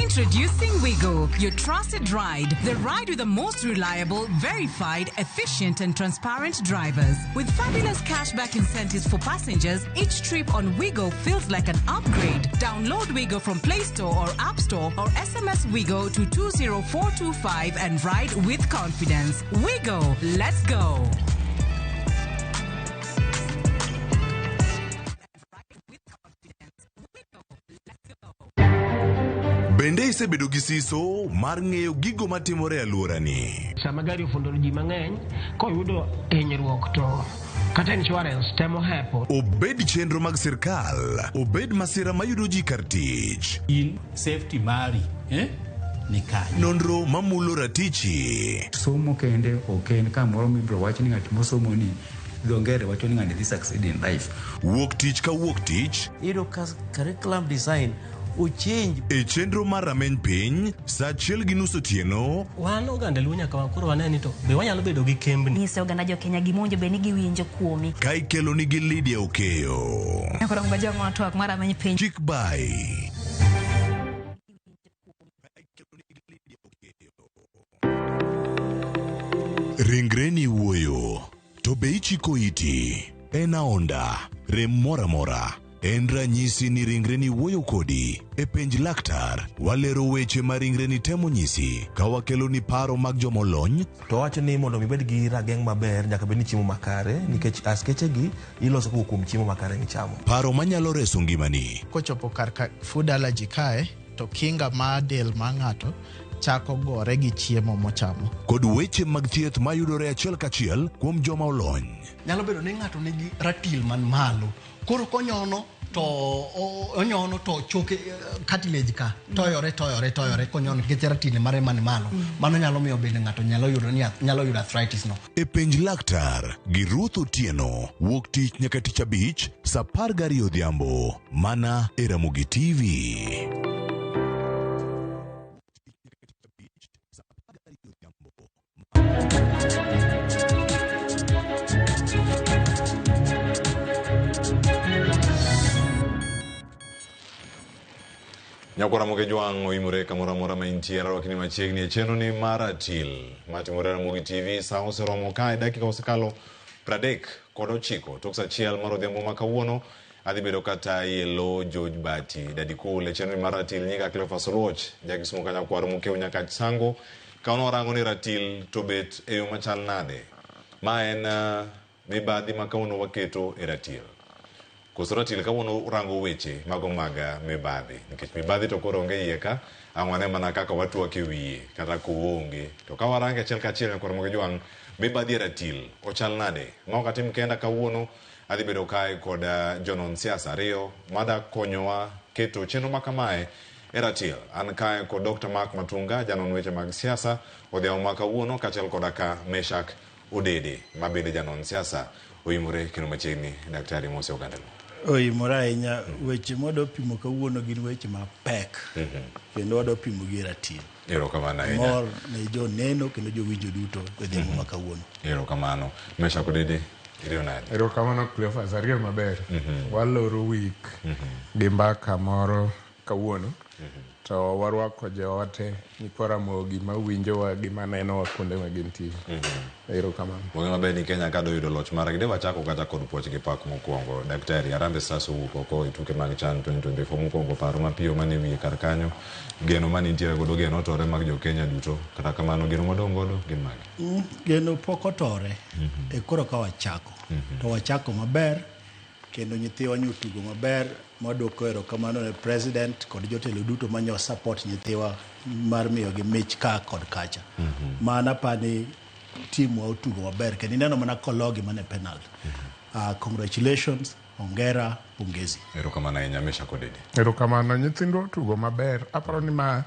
Introducing Wigo, your trusted ride. The ride with the most reliable, verified, efficient, and transparent drivers. With fabulous cashback incentives for passengers, each trip on Wigo feels like an upgrade. Download Wigo from Play Store or App Store or SMS Wigo to 20425 and ride with confidence. Wigo, let's go. Bende isebedo gi siso mar ng'eyo gigo matimore e alworani. Sama gari ofundo ji mang'eny koyudo hinyruok to kata insurance temo hepo. Obed chenro mag sirkal, obed masira mayudo ji kar tich. In safety mari, ni kanye. Nonro mamulo ratichi. Somo kende oken kamoro mibro wach ni ng'at mosomo ni dongere wacho ni ng'ani dhi succeed in life. Wuok tich ka wuok tich. Iyudo curriculum design uchinj. E chenro mar rameny piny, sa achiel gi nus otieno. Wan oganda luo nyaka wakoro waneni to be wanyalo bedo gi kembni. Nyiso oganda jo Kenya gimonjo be ni giwinjo kuomi. Ka ikelo nigi Lydia Okeyo. Nyakoro mbajo ng'ato mar rameny piny. Chik by. Ringreni wuoyo, to be ichiko iti, en aonda, rem mora mora, en ranyisi ni ringreni wuoyo kodi, e penj laktar, walero weche ma ringreni temo nyisi, ka wakelo ni paro mag jomolony. To wacho ni mondo mibed gi rageng' maber, nyaka bed ni chiemo makare, nikech askeche gi iloso kuom chiemo makare michamo. Paro manyalo reso ngimani. Kochopo kar food allergy kae, to kinga ma del ma ng'ato chako gore gi chiemo mochamo. Kod weche mag thieth mayudore achiel kachiel kuom joma olony. Nyalo bedo ni ng'ato nigi ratil man malo. Koro konyono to onyono to choke cartilage ka toyore konyono nikech ratil mare man malo. Mano nyalo miyo bende ng'ato nyalo yudo arthritis no. E penj laktar gi Ruth Otieno, wuok tich nyaka tich abich, sa 12 odhiambo, mana e Ramogi TV. Nyakora moge jwang oimore kamora mora ma intiere wakini machiegni e chenro ni maratil matimore Ramogi TV sa oseromo kae dakika osekalo 39 tok sa achiel mar odhiambo ma kawuono adhi bedo kata yelo George Bati dadi cool e chenro ni maratil nyika Cleophas Oluoch jagis mo kanya kwaro mokeo nyaka sango ka ono rango ni ratil to bet e yo machal nade ma en mibadhi ma kauno waketo e ratil. Koso ratil kawuono rango weche mago maga mibadhi nikech mibadhi to koro onge iye ka ang'wane mana kaka watuak e wiye kata kuonge to ka warange achiel kachiel nyakoro moge jwang mibadhi e ratil ochal nade ma ok atim kenda kawuono adhi bedo kae kod jonon siasa ariyo mada konyowa keto chenro makamae e ratil. An kae kod Dr. Mark Matunga janon weche mag siasa odhiambo ma kawuono kachiel koda ka Meshak Odede mabende janon siasa oimore kendo machiegni daktari Mose Ogandalo. Oimore ahinya weche mwado pimo kawuono gin weche mapek kendo wado pimo gi ratil. Erokamano ahinya. Mor ne jo neno kendo jo winjo duto odhiambo ma kawuono. Erokamano. Meshak Odede iriyo nade? Erokamano Cleophas ariyo maber. Waloro week gi mbaka moro kawuono. To warwako jote nyikwa Ramogi ma winjowa gi manenowa kuonde ma gintie. Erokamano. Moge maber ni Kenya ka doyudo loch margi de wachako kata kod puoch gi pak mokwongo. Daktari Harambee Stars owuok oko e tuke mag CHAN 2024 mokwongo paro mapiyo mane wiye kar kanyo geno manitiere godo geno otore mag jo Kenya duto kata kamano geno modong' godo gin magi. Geno pok otore e koro ka wachako to wachako maber kendo nyithiwa nyotugo maber madwoko erokamano ne president kod jotelo duto manyo support nyithiwa mar miyo gi mich ka kod kacha. Mana pani timu wa utugo maber kendo ineno mana kologi mane penalty. Congratulations, hongera, pongezi. Erokamano ahinya Meshak Odede. Erokamano nyithindo tugo maber. Aparo ni ma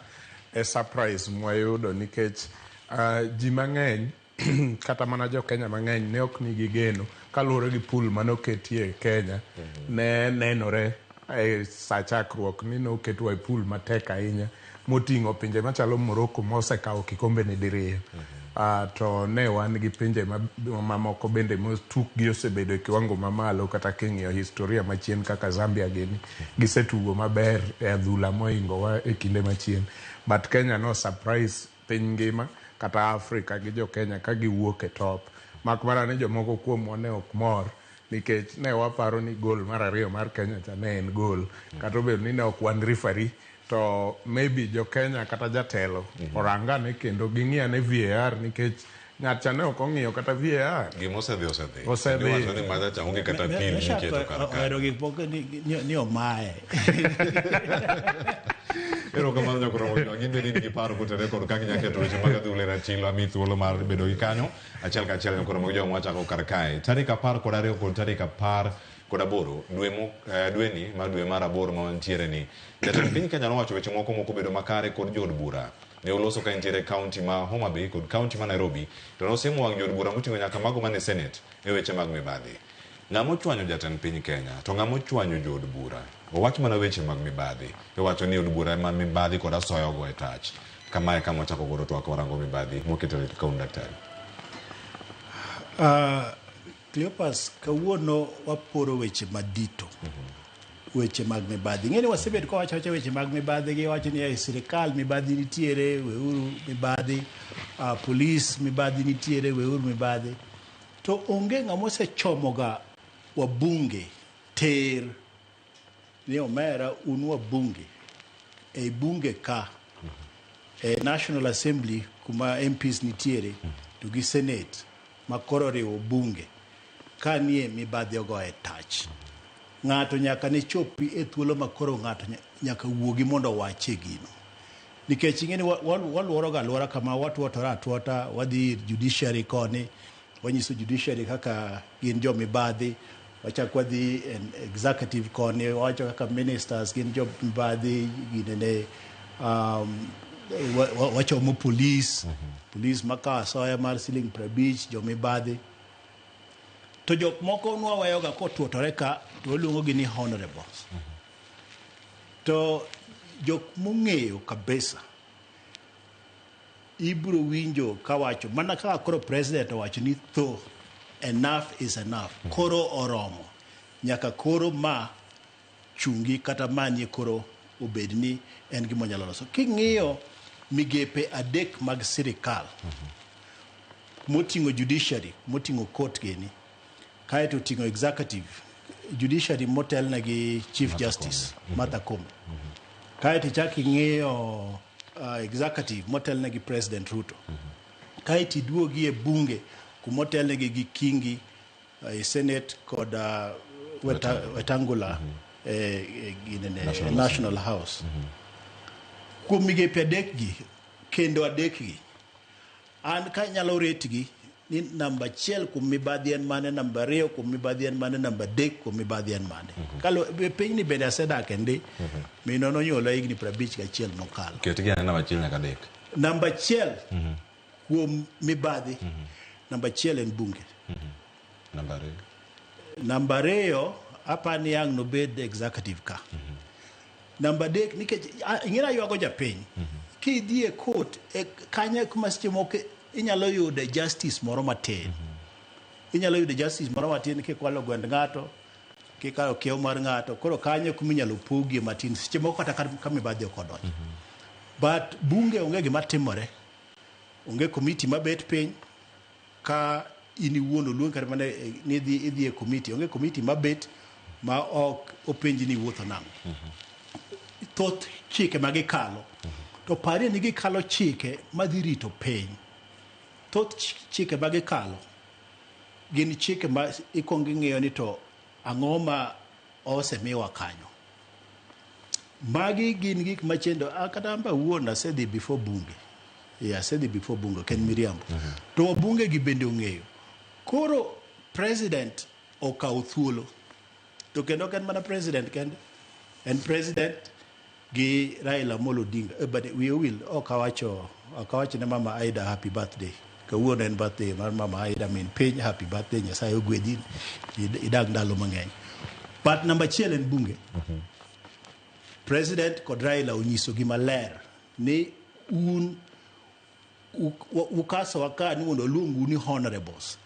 e surprise mwayudo nikech ji mang'eny kata mana jo Kenya mang'eny ne ok nigi geno kaluwore gi pool manoketie Kenya ne nenore e sa chakruok ni noketwa e pool matek ahinya moting'o pinje machalo Morocco mosekawo kikombe ni diriyo. To ne wan gi pinje mamoko bende tukgi osebedo e kiwango mamalo kata king'iyo historia machien kaka Zambia gini gisetugo maber e adhula moingowa e kinde machien. But Kenya no surprise piny ngima kata Afrika gi jo Kenya ka giwuok e top. Mak mana ni jomoko kuomwa ne ok mor nikech ne waparo ni gol mar ariyo mar Kenya cha ne en gol kata obedo ni ne ok wan referee to maybe jo Kenya kata jatelo orangane kendo ging'iyane VAR nikech ng'at cha ne ok ong'iyo kata VAR. Gima osedhi. Osedhi. Wacho ni maza cha onge kata pil miketo kar ka. Ohero gik moko ni omaye. Erokamano nyakoro gin bende nigi paro kotenore kod kaka inyalo keto weche mag adhula e ratil ami thuolo mar bedo gi kanyo achiel kachiel nyakoro mag joma wachako kar kae tarik 12 kod tarik 18 dweni mar dwe mar aboro ma wantiere ni jatend piny Kenya nowacho weche moko bedo makare kod jood bura ne oloso ka intiere county ma Homa Bay kod county ma Nairobi to nosemo wang' jod bura moting'o nyaka mago mane Senate e weche mag mibadhi. Ng'amo chwanyo jatend piny Kenya to ng'amo chwanyo jod bura owach mana weche mag mibadhi iwacho ni od bura ma mibadhi kod asoya ogo e tach. Kamae kama wachako goro twak warango mibadhi moketo e kaun daktari. Cleopas, kawuono waporo weche madito. Weche mag mibadhi. Ng'eni wasebet ko wacho weche mag mibadhi gi wacho ni sirikal mibadhi nitiere, weuru mibadhi, police mibadhi nitiere, weuru mibadhi. To onge ng'amo sechomoga wabunge ter ni omera un wabunge e bunge ka National Assembly kuma MPs nitiere to gi Senate makoro riwo bunge ka nie mibadhi ogo e tach. Ng'ato nyaka ne chopi e thuolo makoro ng'ato nyaka wuogi mondo wache gino. Nikech ing'eni waluoro ga luora kama watwotore atwota wadhi judiciary koni wanyiso judiciary kaka gin jo mibadhi wachak wadhi executive koni wacho kaka ministers gin jo mibadhi ginene wachomo police maka asoya mar siling 50 jo mibadhi to jok moko nwa wayoga kotwotore ka to luongo gi ni honorables to jok mong'eyo kabisa ibro winjo kawacho mana kaka koro president owacho ni tho enough is enough koro oromo nyaka koro ma chungi kata manie koro obedni en gimo nyalo loso king'iyo migepe adek mag sirikal moting'o judiciary moting'o court geni kaeto oting'o executive judiciary motelne gi chief justice Martha Koome kaeto chak ing'iyo executive motelne gi president Ruto kaeto iduogi e bunge kumotelne gi Kingi senate kod Wetangula National House kuom migepe adek gi kendo adek gi an ka nyalo retgi ni namba 1 kuom mibadhi en mane, namba 2 kuom mibadhi en mane, namba 3 kuom mibadhi en mane. Kalo piny ni bende asedak ende mino nonyola higni 51 mokalo. Ketgi an namba 1 nyaka 3. Namba 1 kuom mibadhi namba 1 en bunge. Namba 2 apani yang no bed executive ka. Namba 3 nikech ing'era yuago japiny kidhi e court kanya kuma seche moko inyalo yude justice moro matin. Inyalo yude justice moro matin kikwalo gwend ng'ato kikalo kiew mar ng'ato koro kanya kuma inyalo pogie matin seche moko kata ka mibadhi okodonjo. But bunge onge gima timore, onge committee mabet piny ka ini wuono luong kata mana ni idhi e committee, onge committee mabet ma ok openji ni wuotho nang'o. Thoth chike magikalo to pare ni gikalo chike madhi rito piny. Thoth chike magikalo gin chike ma ikwongo ing'eyo ni to ang'o ma osemiwa kanyo. Magi gin gik machendo kata amba wuon asedhi before bunge. Asedhi before bunge ken miriambo. To bunge gi bende ong'eyo. Koro president okawo thuolo to kendo ken mana president kende en president gi Raila Amolo Odinga but we will okawacho ne mama Aida happy birthday kawuono en birthday mar mama Aida min piny happy birthday Nyasaye ogwedhi idag ndalo mang'eny. But namba 1 en bunge. President kod Raila onyiso gi maler ni un ukaso waka ni mondo luongu ni honorables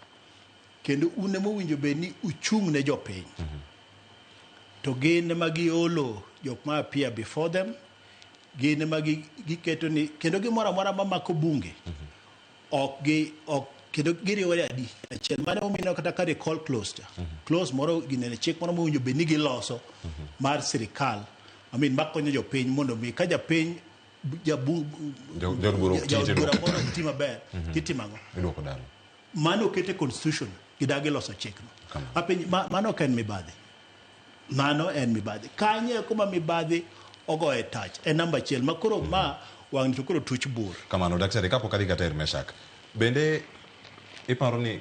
kendo un ema owinjo bed ni uchung' ne jopiny. To gin ema giolo jok ma appear before them, gin ema giketo ni kendo gimoro amora mamako bunge kendo giriwore adi achiel mane omino kata ka recall clause clause moro ginene chik moro mowinjo bed ni giloso mar sirikal makonyo jopiny mondo mi ka japiny jabura mondo ti maber titimang'o mano okete constitution gidagi loso chikno mano ok en mibadhi. Mano en mibadhi. Kanye kuma mibadhi ogo e tach. En namba 1 makoro ma wang' to koro tuch bur. Kamano daktari kapo kadhi kata Meshak. Bende iparo ni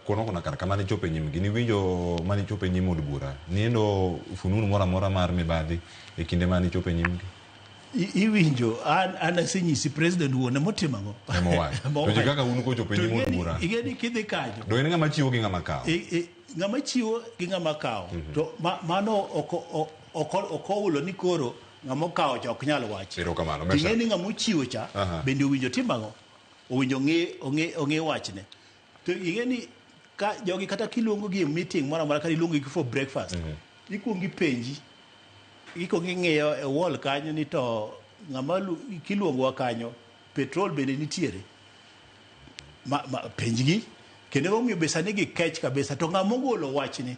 kono kona kar kama ni chope nyim gini winjo mani chope nyim od bura. Niendo fununu mora mora mar mibadhi e kinde mani chope nyim gi. iwinjo an asenyisi president wuone motimango to jikaka unu kocho penyi modura igeni kidhi kanyo do en ngama chiwo gi ngama kawo ngama chiwo gi ngama kawo to mano okoulo ni koro ngama kawo cha ok nyal wacho erokamano ingeni ngama chiwo cha bende owinjo timango owinjo ng'e wachne to ingeni ka jogi kata kiluongo gi meeting mara mara ka iluongo gi for breakfast ikuongi penji ikuongi ng'eyo e wall kanyo ni to ng'ama kiluongo kanyo petrol bende nitiere penjgi kendo omiyo besani gi kech kabisa to ng'ama ogolo wachni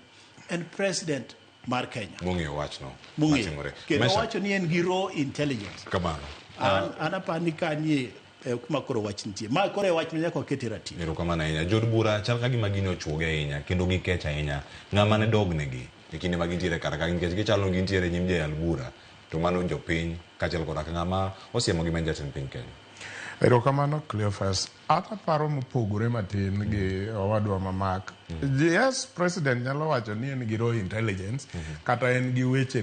en president mar Kenya mong'eyo wachno matimore kendo wacho ni en gi raw intelligence kamano an apani kanie kuma koro wach nitie ma koro wach nyaka oketi ratiro erokamano ahinya jod bura chal ka gima gini ochuoge ahinya kendo gikech ahinya ng'ama ne dognegi e kinde ma gintiere kara ka nikech gichalo gintiere nyim jayal bura to mano jopiny kaachiel koda ka ng'ama osiemo gi en jatend piny Kenya. Erokamano Cleophas, ata paro mopogore matin gi owadwa mamak. Yes, president nyalo wacho ni en gi raw intelligence kata en gi weche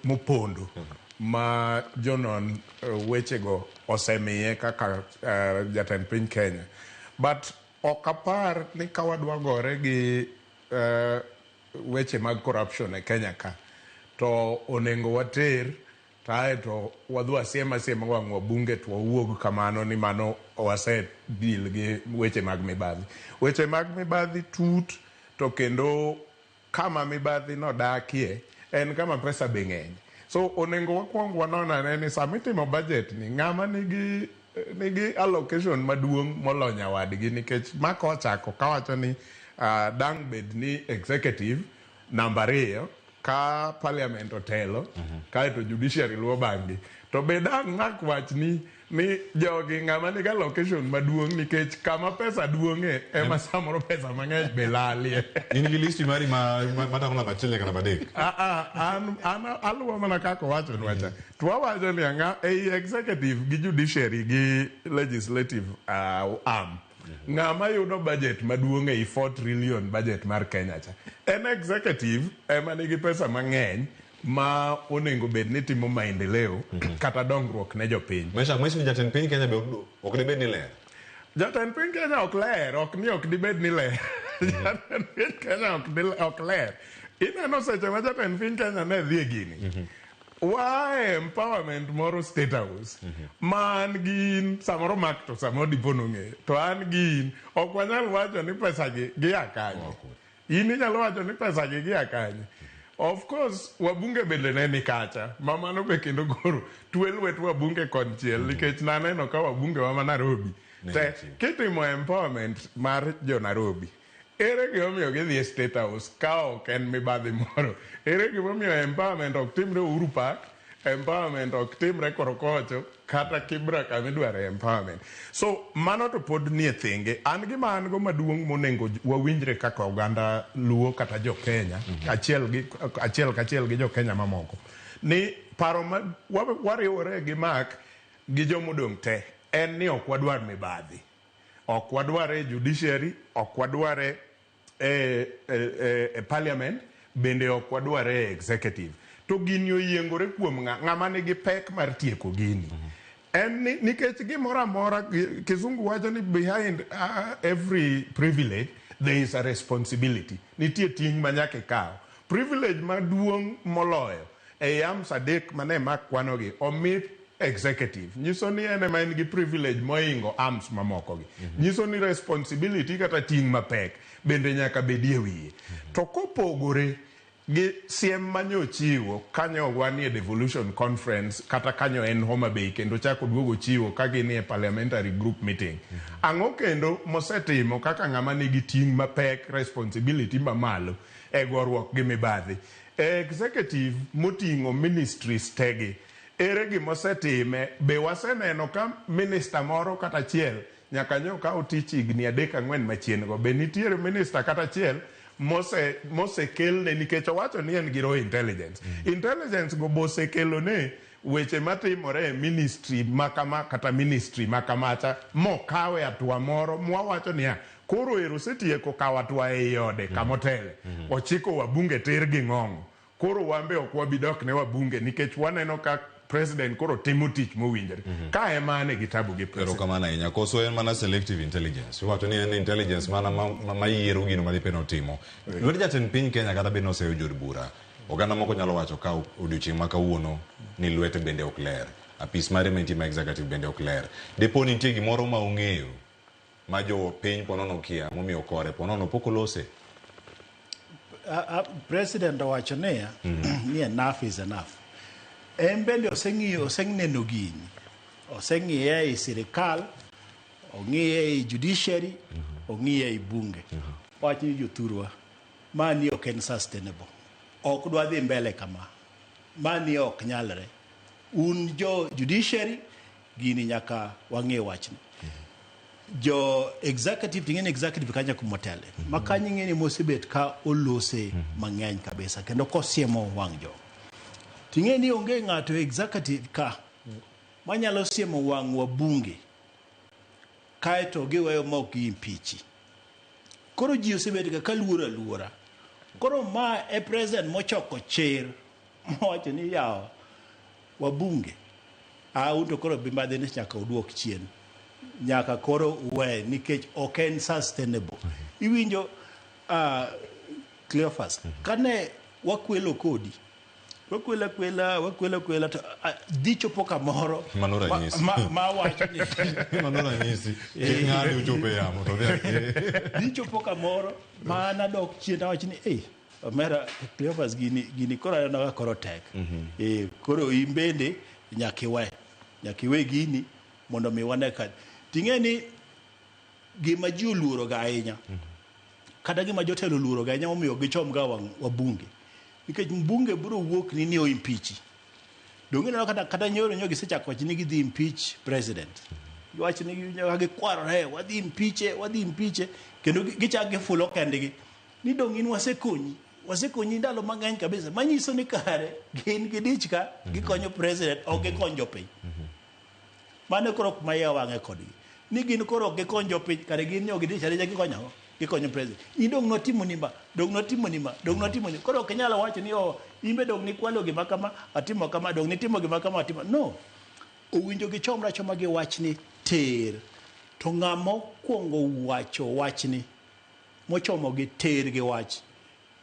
mopondo ma jonon wechego osemiye kaka jatend piny Kenya. But ok apar ni kawadwa gore gi weche mag corruption e Kenya ka to onengo water tae to wadhu asiema wang' wabunge to wawuog kamano ni mano wase deal gi weche mag mibadhi. Weche mag mibadhi tut to kendo kama mibadhi no dakie en kama pesa be ng'eny. So onengo wakwong wanona ni samitimo budget ni ng'ama nigi allocation maduong' molonya wadgi nikech maka ochako kawacho ni dang bed ni executive number 2 ka parliament otelo kaeto judiciary luwo bang'gi to be dang' mak wach ni jogi ng'ama nigi allocation maduong' nikech kama pesa duong'e ema samoro pesa mang'eny be lalie. In gi listi mari matako namba 1 nyaka namba 3? An aluwo mana kaka owacho nwacha. To wawacho ni ei executive gi judiciary gi legislative arm ng'ama yudo budget maduong' ei 4 trillion budget mar Kenya cha en executive ema nigi pesa mang'eny ma onengo bed ni timo maendeleo kata dongruok ne jopiny. Mwesi ni jatend piny Kenya be ok dibed ni ler? Jatend piny Kenya ok ler, ok dibed ni ler. Jatend piny Kenya ok ler. Ineno seche ma jatend piny Kenya ne dhi gini wae empowerment moro State House man gin samoro mak to samoro dipono ng'e to an gin ok wanyal wacho ni pesa gi gia kanye. In inyalo wacho ni pesa gi gia kanye. Of course wabunge bende ne ni kacha mamano be kendo goro twelwet wabunge konchiel nikech naneno ka wabunge wa Nairobi te kitimo empowerment mar jo Nairobi ere gimomiyo gidhi e State House ka ok en mibadhi moro. Ere gimomiyo empowerment ok timre Uhuru Park, empowerment ok timre Korokocho kata Kibra kamidware empowerment. So mano to pod nie thinge. An gima an go maduong' monengo wawinjre kaka oganda Luo kata jo Kenya achiel gi jo Kenya mamoko ni paro ma wariwore gi mak gi jomodong' te en ni ok wadwar mibadhi, ok wadware judiciary, ok wadware parliament, bende ok wadware executive. To gini oyiengore kuom ng'ama nigi pek mar tieko gini. En nikech gimoro amora kizungu wacho ni behind every privilege there is a responsibility. Nitie ting' ma nyaka ikaw. Privilege maduong' moloyo e arms adek mane mak kwanogi omi executive. Nyiso ni en ema en gi privilege moingo arms mamoko gi. Nyiso ni responsibility kata ting' mapek bende nyaka bedie wiye. To kopogore gi siem manyo chiwo kanyo wanie devolution conference kata kanyo en Homa Bay kendo chako duogo chiwo ka gini e parliamentary group meeting. Ang'o kendo mosetimo kaka ng'ama nigi ting' mapek responsibility mamalo e goruok gi mibadhi. Executive moting'o ministries tegi ere gimosetime be waseneno ka minister moro kata achiel nyaka nyo ka otich higni 3-4 machien go be nitiere minister kata achiel mosekelne nikech owacho ni en gi raw intelligence. Intelligence go bosekelone weche matimore e ministry makama kata ministry makamacha mokawe atua moro mwawacho niya koro ero setieko kawo atua e ode kamotele ochiko wabunge ter gi ng'ong'o. Koro wambe ok wabidok ne wabunge nikech waneno ka president koro timo tich mowinjore ka emane kitabu gi pero kamana inya koso en mana selective intelligence wato ni en intelligence mana mayiero gino ma dipeno timo lwet jatend piny Kenya kata beno seyo jod bura oganda moko nyalo wacho ka odiochieng' ma kawuono ni lwete bende ok ler apis mare ma executive bende ok ler depo nitie gimoro ma ong'eyo ma jo piny ponono kia momiyo kore ponono pok olose. President owacho niya ni enough is enough. En bende oseneno gini, oseng'iye e sirikal, ong'iye e judiciary, ong'iye e bunge. Wacho ni jothurwa, mani ok en sustainable. Ok dwa dhi mbele kama. Mani ok nyalre. Un jo judiciary, gini nyaka wang'e wachni. Jo executive ting'eni executive kanya kumotele makanya ng'eni mosebet ka olose mang'eny kabisa kendo kosiemo wang' jo ting'eni onge ng'ato executive ka manyalo siemo wang' wabunge kaeto giweyo mok gi impichi koro ji osebet ka luora koro ma e president mochoko chir mowacho ni yawa wabunge unto koro bimbadhe ni nyaka uduok chien nyaka koro we nikech ok en sustainable. Iwinjo Cleophas kane wakwelo kodi wakwela to dichopo kamoro ma wacho ni manora nyisi ng'ani uchope yamo to dichopo kamoro mana dok chien wacho ni omera Cleophas gini koro aneno koro tek koro imbende nyaka iwe gini mondo mi wane ka ting'eni gima ji oluoro ga ahinya kata gima jotelo oluoro ga ahinya momiyo gichom ga wabunge nikech mbunge biro wuok ni o impeach donge no kata nyoro nyogi sechako wacho ni gidhi impeach president wacho ni gikwarore wadhi impeach kendo gichak gifulo kendgi ni dong in wasekonyi ndalo mang'eny kabisa manyiso ni kare gin gidich ka gikonyo president ok gikonyo piny mane koro maya wang'e kodgi ni gin koro gikonyo piny kare gin nyo gidich areja gikonyo president idong notimo ni koro ok nyalo wacho ni imbe dong ni kwalo gima kama atimo kama dong nitimo gima kama atimo no owinjo gichomra choma gi wachni ter to ng'amo kuongo wacho wachni mochomo gi ter gi wach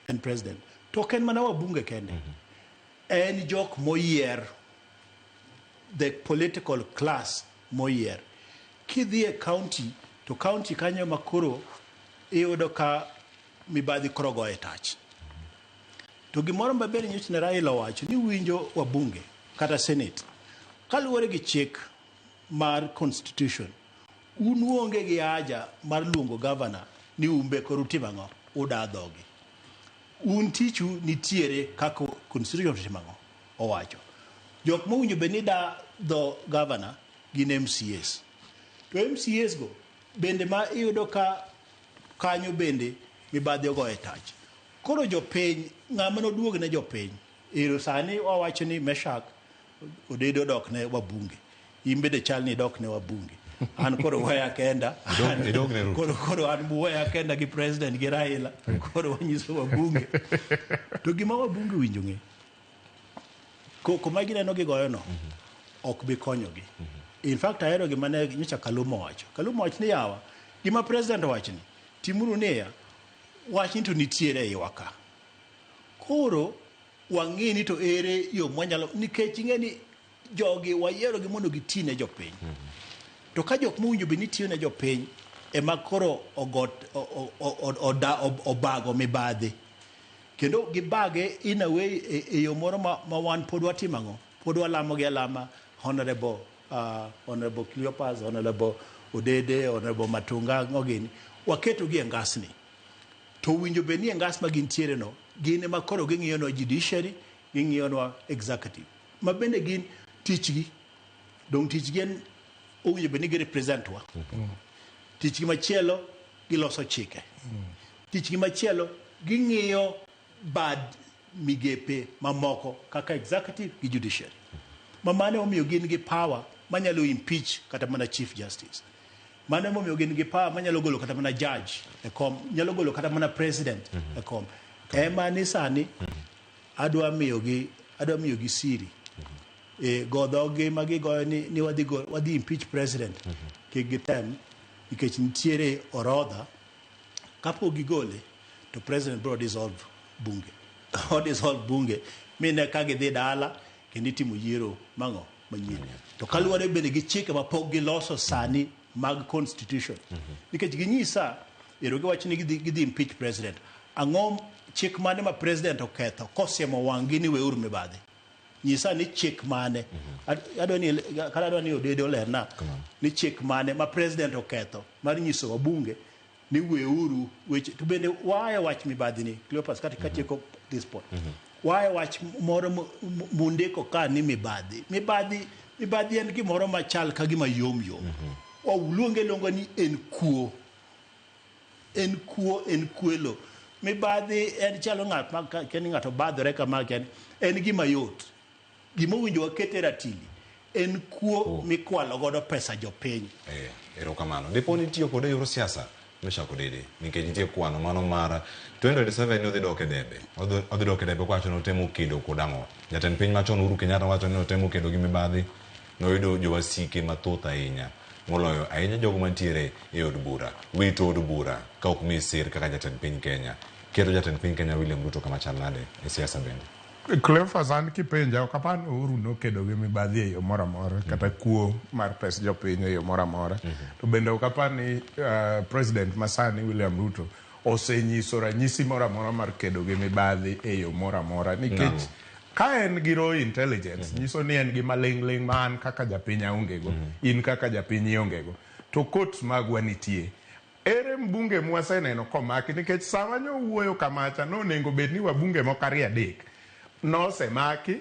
en president to ken mana wabunge kende en jok moyier the political class moyier kidhi e county to county kanyo makoro iyudo ka mibadhi koro goye tach to gimoro maber nyoch ne Raila wacho ni winjo wabunge kata senate kaluwore gi chik mar constitution un uonge gi haja mar luongo governor ni umbe koro timang'o udadhogi un tichu nitiere kako constitution timang'o owacho jok mowinjo be ni da dho governor gin MCAs to MCAs go bende ma iyudo ka kanyo bende mibadhi ogo e tach koro jopiny ng'ama noduog ne jopiny iro sani wawacho ni Meshak odedo dok ne wabunge imbe de chal ni dok ne wabunge an koro waya kenda koro an waya kenda gi president gi Raila koro wanyiso wabunge to gima wabunge winjo ng'e kuma gineno gigoyo no ok bi konyogi in fact ahero gima ne nyocha Kalumo wacho ni yawa gima president wacho ni timuru neya wachni to nitiere iwaka koro wang'e ni to ere yo mwanyalo nikech ing'eni jogi wayiero gi mondo gitine jopiny to ka jok mowinjo be nitiyo ne jopiny ema koro obago mibadhi kendo gibage in a way e yo moro ma wan pod watimo ang'o pod walamo gi alama honorable Cleopas, honorable Odede, honorable Matunga ngogini waketo gi ngasni to winjo be ni ngas ma gintiere no gin ema koro ging'iyo no judiciary ging'iyo no executive ma bende gin tichgi dong tichgi en owinjo be ni gi represent wa tichgi machielo giloso chike tichgi machielo ging'iyo bad migepe mamoko kaka executive gi judiciary mane omiyo gin gi power manyalo impeach kata mana chief justice mane omiyo gin gi power manyalo golo kata mana judge e kom nyalo golo kata mana president e kom ema ni sani adwa miyo gi siri godhogi ma gigoyo ni wadhi impeach president kik gitem nikech nitiere orodha kapok gigole to president bro dissolve bunge dissolve bunge mine ka gidhi dala kendo itimo yiero mang'o manyien to kaluwore bende gi chike mapok giloso sani mag constitution nikech ginyisa giwach ni gidhi impeach president ang'o chik mane ma president oketho kosiemo wang'gi ni weuru mibadhi nyisa ni chik mane adwa ni odede olerna ni chik mane ma president oketho mar nyiso wabunge ni weuru weche to bende waye wach mibadhi ni Cleopas katieko this point waye wach moro mundeko ka ni mibadhi en gimoro machal ka gima yom luonge ni en kuelo mibadhi en chalo ng'at ma keni ng'ato badhore kama en gima yot gima winjo wakete ratili en kuo mikwalo godo pesa jopiny erokamano dipo ni tiyo kode yor siasa meshako dede nikech nitie kwano mano mara 2027 odhi dok e debe kwacho notemo kedo kod ang'o jatend piny machon Uhuru Kenyatta wacho ni notemo kedo gi mibadhi noyudo jowasike mathoth ahinya moloyo ahinya jogo mantiere e od bura wito od bura ka ok mi sir kaka jatend piny Kenya keto jatend piny Kenya William Ruto kama chal nade e siasa bende Cleophas an kipenja ok apani Uhuru nokedo gi mibadhi e yo moro amora kata kuo mar pes jopiny e yo moro amora to bende ok apani president masani William Ruto osenyiso ranyisi moro amora mar kedo gi mibadhi e yo moro amora nikech ka en gi raw intelligence nyiso ni en gi maling'ling man kaka japiny aongego in kaka japiny iongego to courts magwa nitie ere mbunge mwaseneno komaki nikech sama nyo wuoyo kamacha nonego bed ni wabunge moko 2-3 nosemaki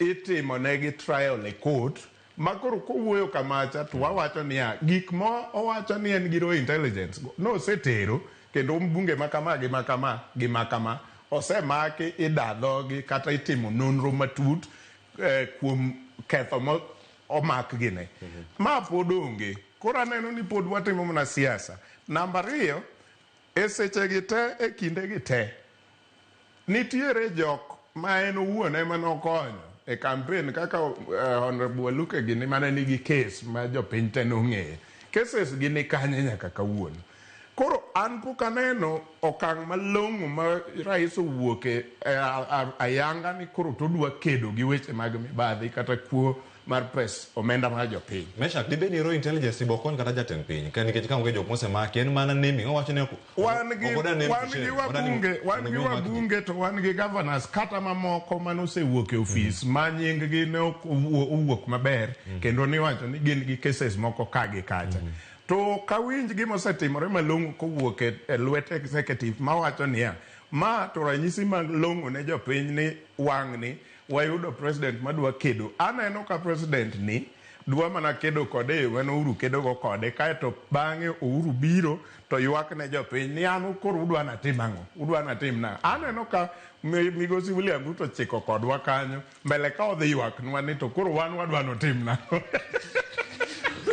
itimo negi trial e court makoro kowuoyo kamacha to wawacho niya gik ma owacho ni en gi raw intelligence nosetero kendo mbunge makama gi makama osemaki idadhogi kata itimo nonro matut kuom ketho ma omak gine ma pod onge koro aneno ni pod watimo mana siasa namba 2 e sechegi te e kindegi te nitiere jok ma en owuon ema nokonyo e campaign kaka Honorable Waluke gini mane nigi case ma jopiny te nong'eyo cases gini kanye nyaka kawuono koro an pok aneno okang' malong'o ma rais owuoke ayanga ni koro todwa kedo gi weche mag mibadhi kata kuo mar pes omenda mar jopiny Meshak dibe ni raw intelligence bokon kata jatend piny ka nikech ka onge jok mosemaki en mana naming owacho ni wan gi wabunge to wan gi governors kata mamoko manosewuok e ofis ma nying gi ne owuok maber kendo niwacho ni gin gi cases moko kagi kacha to kawinj gimosetimore malong'o kowuok e lwet executive mawacho niya ma to ranyisi malong'o ne jopiny ni wang'ni wayudo president madwa kedo aneno ka president ni dwa mana kedo kode yo mane Uhuru kedo go kode kaeto bang'e Uhuru biro to ywak ne jopiny ni an koro udwa natim ang'o udwa natim na aneno ka migosi William Ruto chiko kodwa kanyo mbele ka odhi ywak nwa ni to koro wan wadwa notim na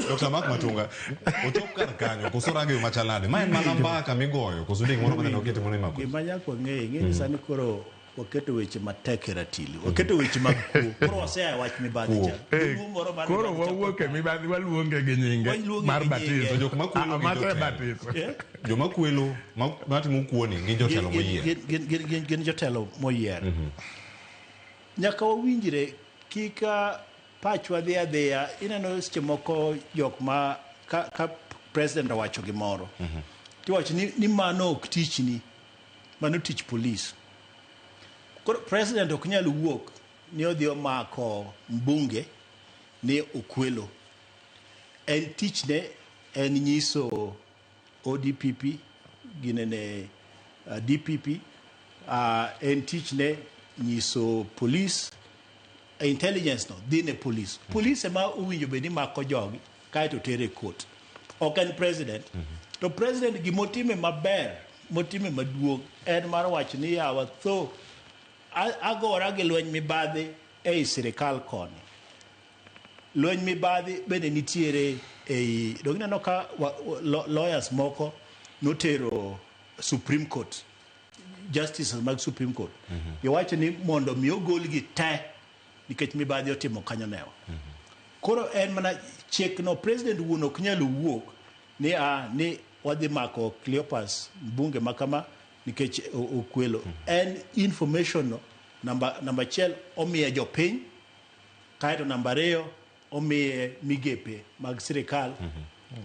Dr. Mark Matunga otop kar kanyo kosorange machalade ma en mana mbaka migoyo kosundi moro mane okete mone mako gima nyako ng'e sani koro waketo weche matek e ratili waketo weche mag kuo koro wasea wach mibadhi cha koro wawuok e mibadhi waluonge gi nyinge mar batizo jok makwelo joma kwelo matimo kuoni gin jotelo moyier gin jotelo moyier nyaka wawinjre kika pachwa dhi adhiya ineno seche moko jok ma ka president owacho gimoro tiwacho ni mano ok tichni mano tich police koro president ok nyal wuok ni odhi omako mbunge ni okwelo en tichne en nyiso ODPP ginene DPP en tichne nyiso police intelligence no dine police ema owinjo bedi mako jogi kaeto tere court ok en president to president gimotime maber motime maduong' en mar wacho ni yawa tho agora gi lweny mibadhi ei sirikal koni lweny mibadhi bende nitiere ei dogineno ka lawyers moko notero Supreme Court justices mag Supreme Court iwacho ni mondo mi ogol gi te nikech mibadhi otimo kanyo newa. Koro en mana chik no president wuon ok nyal wuok ni wadhi mako Cleopas bunge makama nikech okwelo. En information no namba achiel omiye jopiny, kaeto namba 2 omiye migepe mag sirikal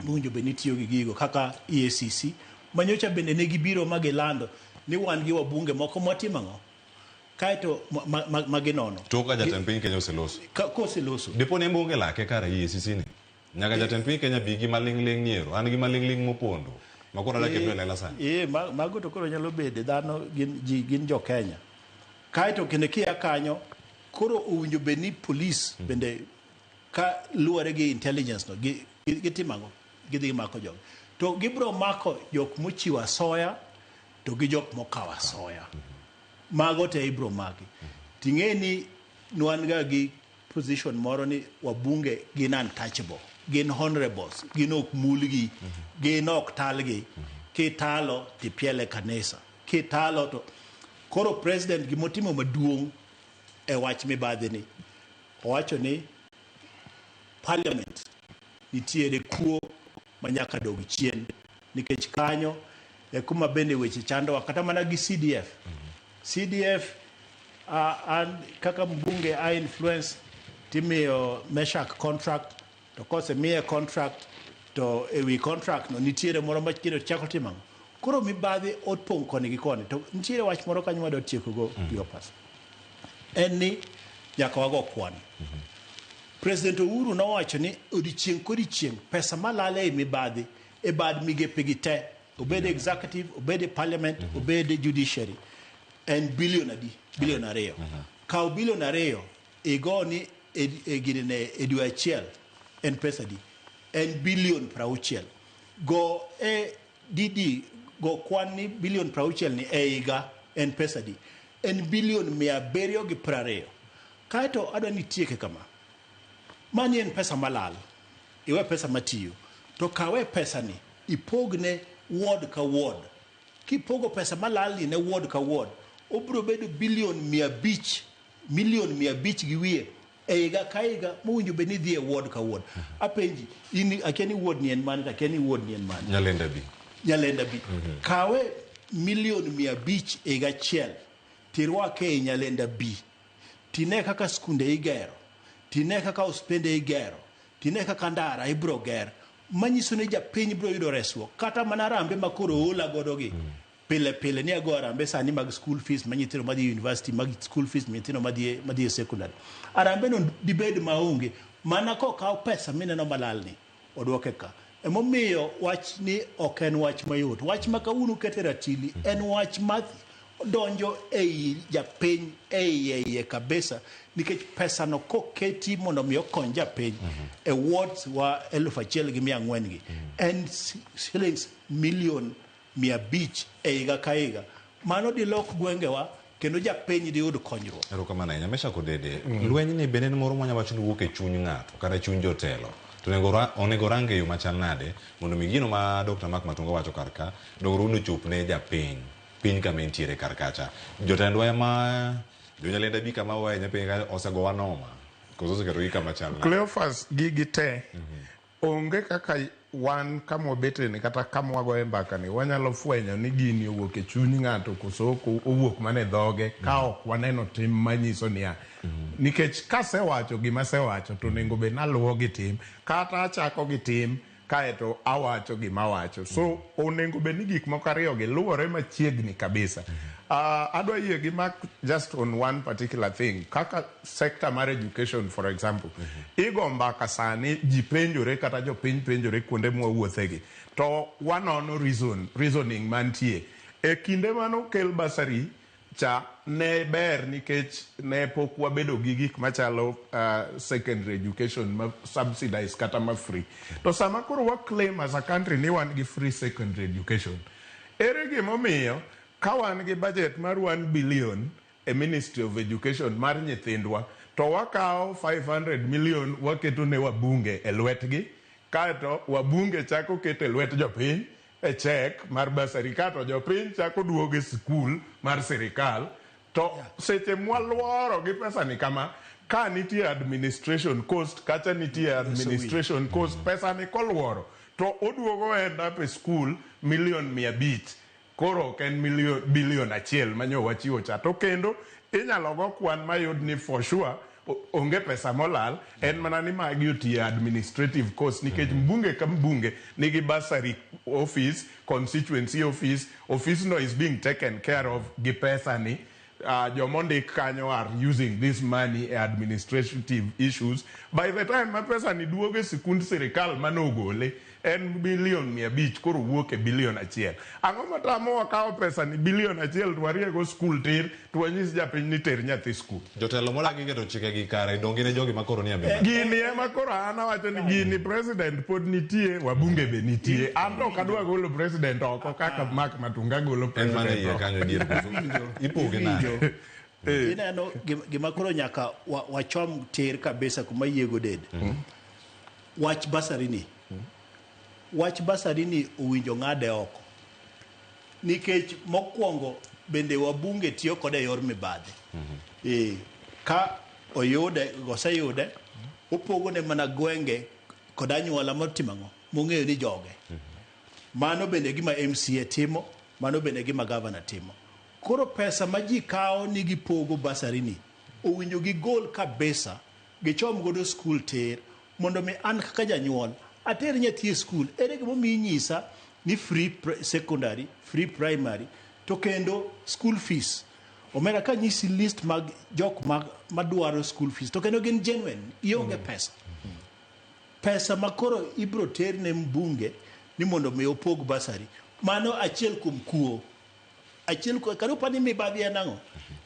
mowinjo bed ni tiyo gi gigo kaka EACC manyocha bende ne gibiro magilando ni wan gi wabunge moko mwatimo ang'o kaeto maginono. To ka jatend piny Kenya oseloso. Koseloso. Dipo ne mbunge lake kara EACC ni. Nyaka jatend piny Kenya bi gi maling'ling niero. An gi maling'ling mopondo. Makoro dake bwe lela sani. Mago to koro nyalo bede dhano gin jo Kenya. Kaeto kende kia kanyo koro owinjo bed ni police bende ka luwore gi intelligence no gitimango gidhi mako jog. To gibro mako jok mochiwa soya to gi jok mokawa soya. Mago te ibro maki. Tingeni nwanga gi position moro ni wabunge gin untouchable, gin honorables, gin ok mulgi, gin ok talgi. Kitalo tipiele kanisa. Kitalo to koro president gimotimo maduong' e wach mibadhi ni. Owacho ni parliament nitiere kuo manyaka dog chien nikech kanyo e kuma bende weche chandowa kata mana gi CDF and kaka mbunge a influence timiyo Meshak contract to kose miye contract to ewi contract no nitiere moro machiro chako timang. Koro mibadhi opong' koni gi koni to nitiere wach moro kanyo madwa tieko go Cleopas. En ni nyaka wago kwan. President Uhuru nowacho ni odiochieng' pesa malale e mibadhi e bad migepe gi te obede executive, obede parliament, obede judiciary en billion 2. Kao billion 2 igoni egirine edwe achiel en pesa di en billion 60. Go didi go kwan ni billion 60 ni eiga en pesa di en billion 720. Kaeto adwa ni tieke kama Manyien pesa malal iwe pesa matiyo to kawe pesa ni ipogne ward ka ward. Kipogo pesa malal ni ne ward ka ward obro bedo billion 500 million 500 gi wiye eiga kaiga mowinjo bed ni dhi e ward ka ward. Apenji ini akeni ward ni en man akeni ward ni en man Nyalenda bi kawe million 500 eiga chiel tirwake e Nyalenda bi tine kaka skunde igero, tine kaka ospende igero, tine kaka ndara ibro ger manyiso ne japiny bro yudo reswo kata mana rambe makoro ola godo gi pile ni ago rambe sani mag school fees manyithindo madhi university mag school fees manyithindo madhi secondary arambe no dibed maonge mana ko kaw pesa mineno malal ni odwoke ka emomiyo wach ni ok en wach mayot wach makawuono kete ratili en wach ma donjo ei japiny eiye kabisa nikech pesa no koketi mondo mi okony japiny e wards wa 1,400 gi and shillings million 500 eiga kaiga mano dilok gwengewa kendo japiny di yud konyruok. Erokamano ahinya Mesha Kodede. Lweny ni bende moro mwanya wacho ni wuok e chuny ng'ato kata chuny jotelo. To onego range yo machal nade mondo mi gino ma Dr. Mark Matunga wacho karka dogro uno chup ne japiny piny kama entiere karkacha. Jotendwa ema Nyalenda bi kama wae nyapinga osego wanoma. Kozo keto gi kama chal nade. Cleopas gigi te onge kaka wan kama wabete ni kata kama wagoye mbaka ni wanyalo fwenyo ni gini owuok e chuny ng'ato koso owuok mane dhoge ka ok waneno tim manyiso niya nikech kasewacho gima sewacho to nengo be naluwo gi tim kata achako gi tim kaeto awacho gima wacho so onengo be ni gik moko ariyo gi luwore machiegni kabisa. Adwa yie gi mark just on one particular thing kaka sector mar education for example igo mbaka sani ji penjore kata jopiny penjore kuonde mwawuothe gi to wanono reasoning mantie e kinde manokel basari cha ne ber nikech ne pok wabedo gi gik machalo secondary education ma subsidized kata ma free to sama koro wa claim as a country ni wan gi free secondary education ere gimomiyo ka wan gi budget mar 1 billion e Ministry of Education mar nyithindwa to wakawo 500 million waketo ne wabunge e lwetgi kaeto wabunge chako keto e lwet jopiny e check mar basari kato jopiny chako duogo e skul mar sirikal To seche mwaluoro gi pesa ni kama ka nitie administration cost kacha nitie administration cost pesa ni koluoro to oduogo end up e school $1,500,000 koro ken bilion achiel manyo wachiwo cha to kendo inyalo go kwan mayud ni for sure onge pesa molal en mana ni magi otie administrative cost nikech mbunge ka mbunge nigi bursary office constituency office no is being taken care of gi pesa ni jomondik kanyo are using this money administrative issues by the time ma pesa ni duoge sikund sirikal manogole en $1,500,000 koro wuok e bilion achiel ang'o matamo wakawo pesa ni bilion achiel to wariego skul tir to wanyis japiny ni ter nyathi skul jotelo molagi keto chikegi kare donge ne jogi makoro ni abenda gini ema koro an awacho ni gini president pod nitie wabunge be nitie an to kadwa golo president oko kaka Mark Matunga golo president oko kanyo dier ipoge na ineno gima koro nyaka wachom tir kabisa kuma yiego dede wach basari ni owinjo ng'ade oko nikech mokwongo bende wabunge tiyo kode yor mibadhi ka oseyude opogo ne mana gwenge kod anyuola motimang'o mong'eyo ni joge mano bende gima MCA timo mano bende gima governor timo koro pesa ma ji kawo ni gipogo basari ni owinjo gigol kabisa gichom godo skul tir mondo mi an kaka janyuol ater nyathi e skul ere gimomiyo nyisa ni free secondary free primary to kendo school fees omera ka nyisi list mag jok madwaro school fees to kendo gin genuine ionge pesa makoro ibro ter ne mbunge ni mondo mi opog basari mano achiel kuom kuo kado pani mibadhi enang'o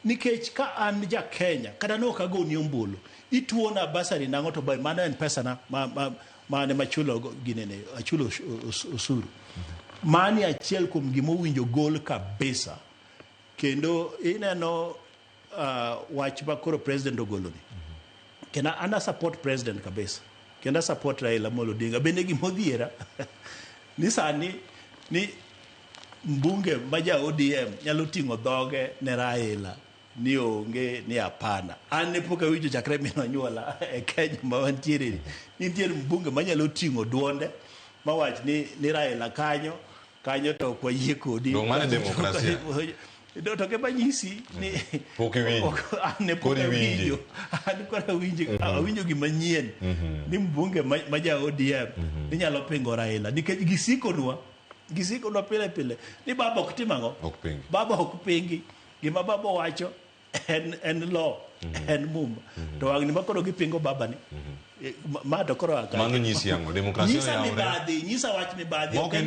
nikech ka an ja Kenya kada no kagoni ombulu ituona basari nang'o to mano en pesa na mane machulo ginene achulo osuru mani achiel kuom gimowinjo gol kabisa kendo ineno wach makoro president ogoloni kena ana support president kabisa kenda support Raila Amolo Odinga bende gimodhiera ni sani ni mbunge maja ODM nyalo ting'o dhoge ne Raila ni onge ni hapana an ne pok awinjo chakre mino nyuola e Kenya ma wantiere nitiere mbunge manyalo ting'o duonde mawach ni Raila kanyo to kwa yie kodi dong mane demokrasia to ke manyisi ni pok iwinjo an pok awinjo gi manyien ni mbunge maja ODM ni nyalo pingo Raila nikech gisikonwa pile ni baba ok timang'o baba ok pingi gima baba wacho en law en mum to wang ni makoro gipingo baba ni ma to koro aka mano nyisi yango demokrasia nyisa wach mibadhi ok en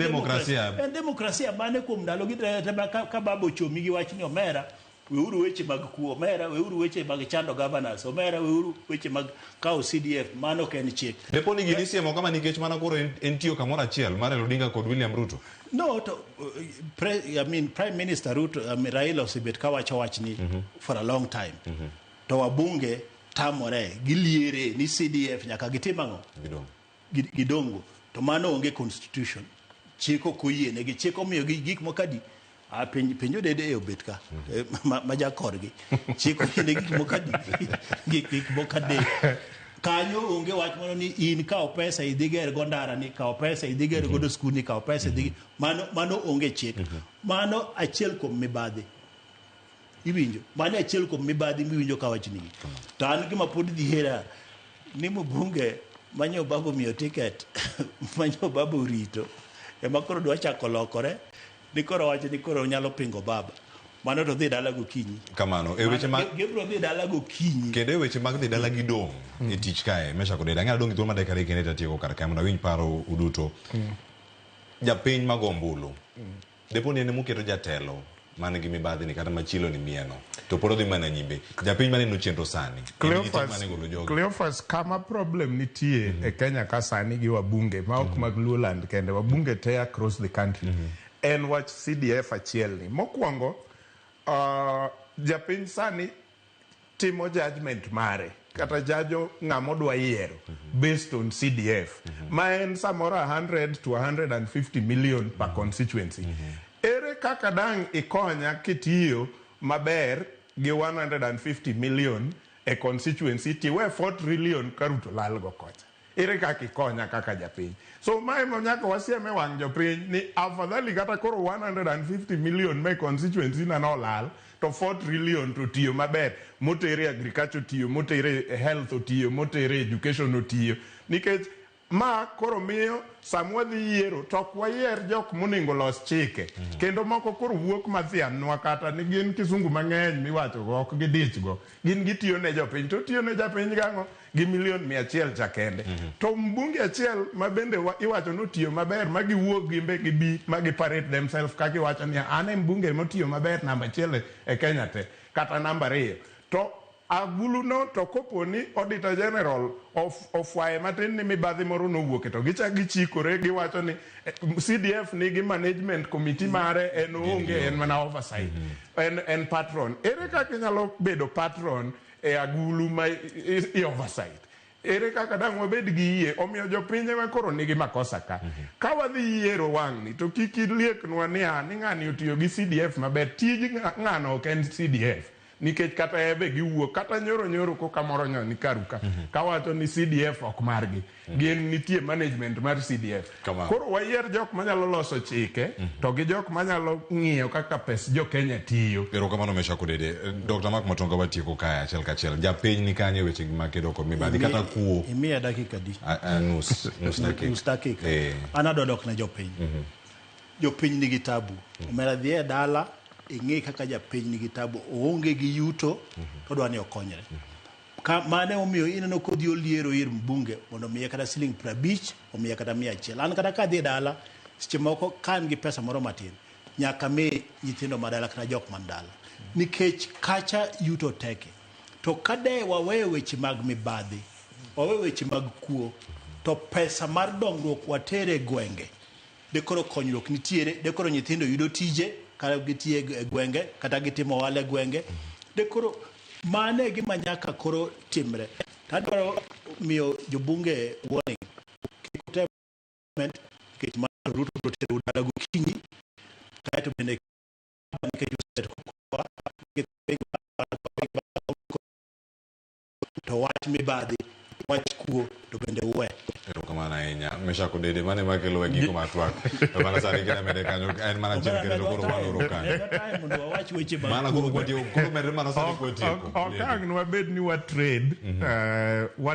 demokrasia mane kuom ndalo gi ka baba ochomi gi wach ni omera weuru weche mag kuo omera weuru weche mag chando governors omera weuru weche mag kao CDF mano ken chik deponi gini siemo kama nikech mana koro en tiyo kamoro achiel mar Odinga kod William Ruto no to Prime Minister Ruto Raila osebet kawacho wachni for a long time to wabunge tamore giliere ni CDF nyaka gitimang'o gidongo to mano onge constitution chiko koyiene gi chiko miyo gik mokadi penjo dede e obet ka maja korgi chiko ne gik mokadi kanyo onge wach mano ni in kao pesa idhiger go ndara ni kao pesa idhiger go skul ni kao pesa mano onge chik mano achiel kuom mibadhi iwinjo mano achiel kuom mibadhi miwinjo ka wach nigi to an gima pod dhi hera ni mbunge manyo babo miyo ticket manyo babo rito ema koro dwa chako lokore ni koro wacho ni koro nyalo pingo baba mano to dhi dala gokinyi kamano e weche mag gebro dhi dala gokinyi kendo e weche mag dhi dala gi dong e tich kae mesha kodeda ng'ado dong thuolo madekare kende tatieko kar kae mondo awinj paro uduto japiny mag ombulu deponi en muketo jatelo man gi mibadhi ni kata machilo ni mieno to pod odhi mana nyimbe japiny maneno chenro sani Cleophas kama problem nitie e Kenya ka sani gi wabunge ma ok mag Luoland kende wabunge te across the country en wach CDF achiel ni mokwongo japiny sani timo judgment mare kata jajo ng'amo dwa yiero based on CDF ma en samoro 100 to 150 million per constituency ere kaka dang ikonya kitiyo maber gi 150 million e constituency tiwe 4 trillion karuto lal go kocha. Ere kaka ikonya kaka japiny. So mae nyaka wasieme wang jopiny ni afadhali kata koro 150 million me constituency na no lal to 4 trillion to tiyo maber, motere agriculture tiyo, motere health otiyo, motere education otiyo. Nikech ma koro miyo samwa dhi yiero tok wayier jok moningo los chike. Kendo moko koro wuok mathianwa kata ni gin kisungu mang'eny miwacho go ok gidich go. Gin gitiyo ne jopiny, to tiyo ne japiny gang'o gi 1,100,000 cha kende. To mbunge achiel ma bende iwacho notiyo maber ma giwuok gimbe gibi ma giparate themselves ka giwacho ni an e mbunge motiyo maber namba 1 e Kenya te kata namba 2. To agulu no to koponi Auditor General ofwaye matin ni mibadhi moro nowuok to gichak gichikore giwacho ni CDF nigi management committee mare en onge en mana oversight en patron. Ere kaka inyalo bedo patron e agulu ma i oversight? Ere kaka dang' wabed gi yie? Omiyo jopiny ema koro nigi makosa ka. Ka wadhi yiero wang'ni to kik ilieknwa ni ng'ani otiyo gi CDF maber. Tij ng'ano ok en CDF. Nikech kata ebe giwuok kata nyoro ko kamoro nyoni karuka kawacho ni CDF ok margi gin nitie management mar CDF. Koro wayier jok manyalo loso chike to gi jok manyalo ng'iyo kaka pes jo Kenya tiyo. Pero kamano mesha kudede Dr. Mark Matonga watieko kaya achiel kachiel japiny ni kanye weche makedo kod mibadhi kata kuo imiya dakika di nus dakika anado dok na jopiny jopiny nigi tabu omera dhie dala ing'e kaka japiny nigi tabu oonge gi yuto to dwani okonyre mane omiyo ineno kodhi oliero ir mbunge mondo miye kata siling 50 omiye kata 100. An kata kadhi dala seche moko kan gi pesa moro matin nyaka mi nyithindo madala kata jok man dala nikech kacha yuto teke. To kade waweyo weche mag mibadhi waweyo weche mag kuo to pesa mar dongruok watere gwenge dekoro konyruok nitiere dekoro nyithindo yudo tije kata gitie gwenge kata gitimo wale gwenge dekoro mane gima nyaka koro timre. Tadwaro miyo jobunge warning kikotement kech ma ruto protere udala gokinyi kaeto bende to wach mibadhi wach kuo to bende uwe. Erokamano ahinya mesha kudede mane makelo e giko matwak to mana sani kina mede kanyo en mana chiel kendo koro waloro kanyo mondo wach weche ba mana koro kwatiyo koro mere mana sani kwatiyo okang' wabed ni wa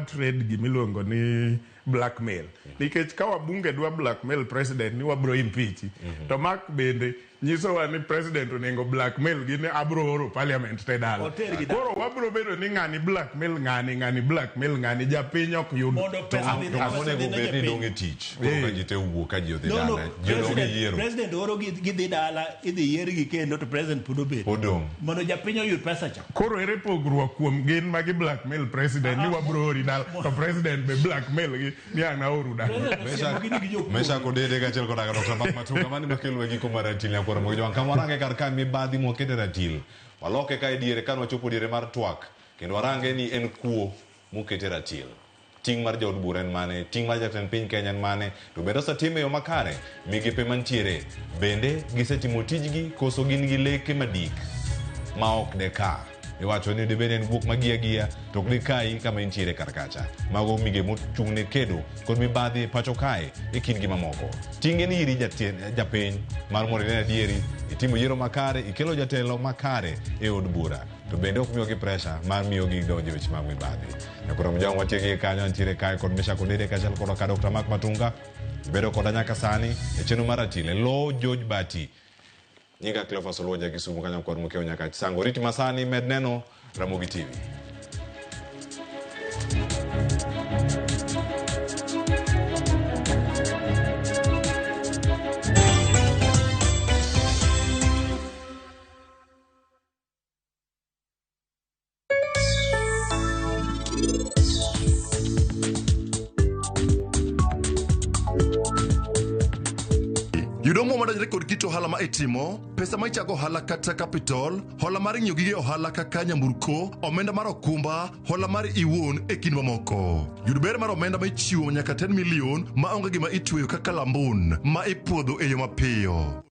trade gimiluongo ni blackmail nikech ka wabunge dwa blackmail president ni wabro impeach to Mark bende nyisowa ni president onego blackmail gi ni abro oro parliament te dala koro wabro bedo ni ng'ani blackmail ng'ani blackmail ng'ani japiny ok yud to onego bed ni dong' e tich koro ka ji te wuok ka ji odhi dala ji dong' e yiero president oro gidhi dala idhi yiergi kendo to president pod obed mondo japiny oyud pesa cha. Koro ere pogruok kuom gin ma gi blackmail president ni wabro ori dala to president be blackmail gi ni an aoru dala mesha kudede kachiel koda Dr. Mark Matonga mane makelo e giko mar ratil nyakoro mo jwan kamarange kar ka mibadhi mokete ratil waloke ka diere kan wachopo diere mar twak kendo warange ni en kuo mokete ratil ting mar jaod bura en mane ting mar jatend piny Kenya en mane to bende osetime yo makare migepe mantiere bende gisetimo tijgi koso gin gi leke madik ma ok deka iwacho ni debede en buok magia to ok dikai kama intiere karkacha mago mige mochung'ne kedo kod mibadhi pacho kae e kind gi mamoko tinge ni iri japiny mar mondo ine adieri itimo yiero makare ikelo jatelo makare e od bura to bende ok miyogi pressure mar miyogi donjo e weche mag mibadhi nyakoro mjawang' watiegi kanyo ntiere kae kod mesha kudede kachiel koda ka Dr. Mark Matonga bedo koda nyaka sani e chenro mar ratil e lo George Bati nyinga Cleophas Oluoja Kisumu kanyo kod mukeo nyaka sango riti masani med neno Ramogi TV. Yudo mo madonjore kod kit ohala ma itimo, pesa ma ichako ohala kata capital, hola mar ng'iyo gige ohala kaka nyamburko, omenda mar okumba, hola mar iwuon e kind mamoko. Yud ber mar omenda ma ichiwo nyaka 10 million ma onge gima itweyo kaka lambun ma ipuodho e yo mapiyo.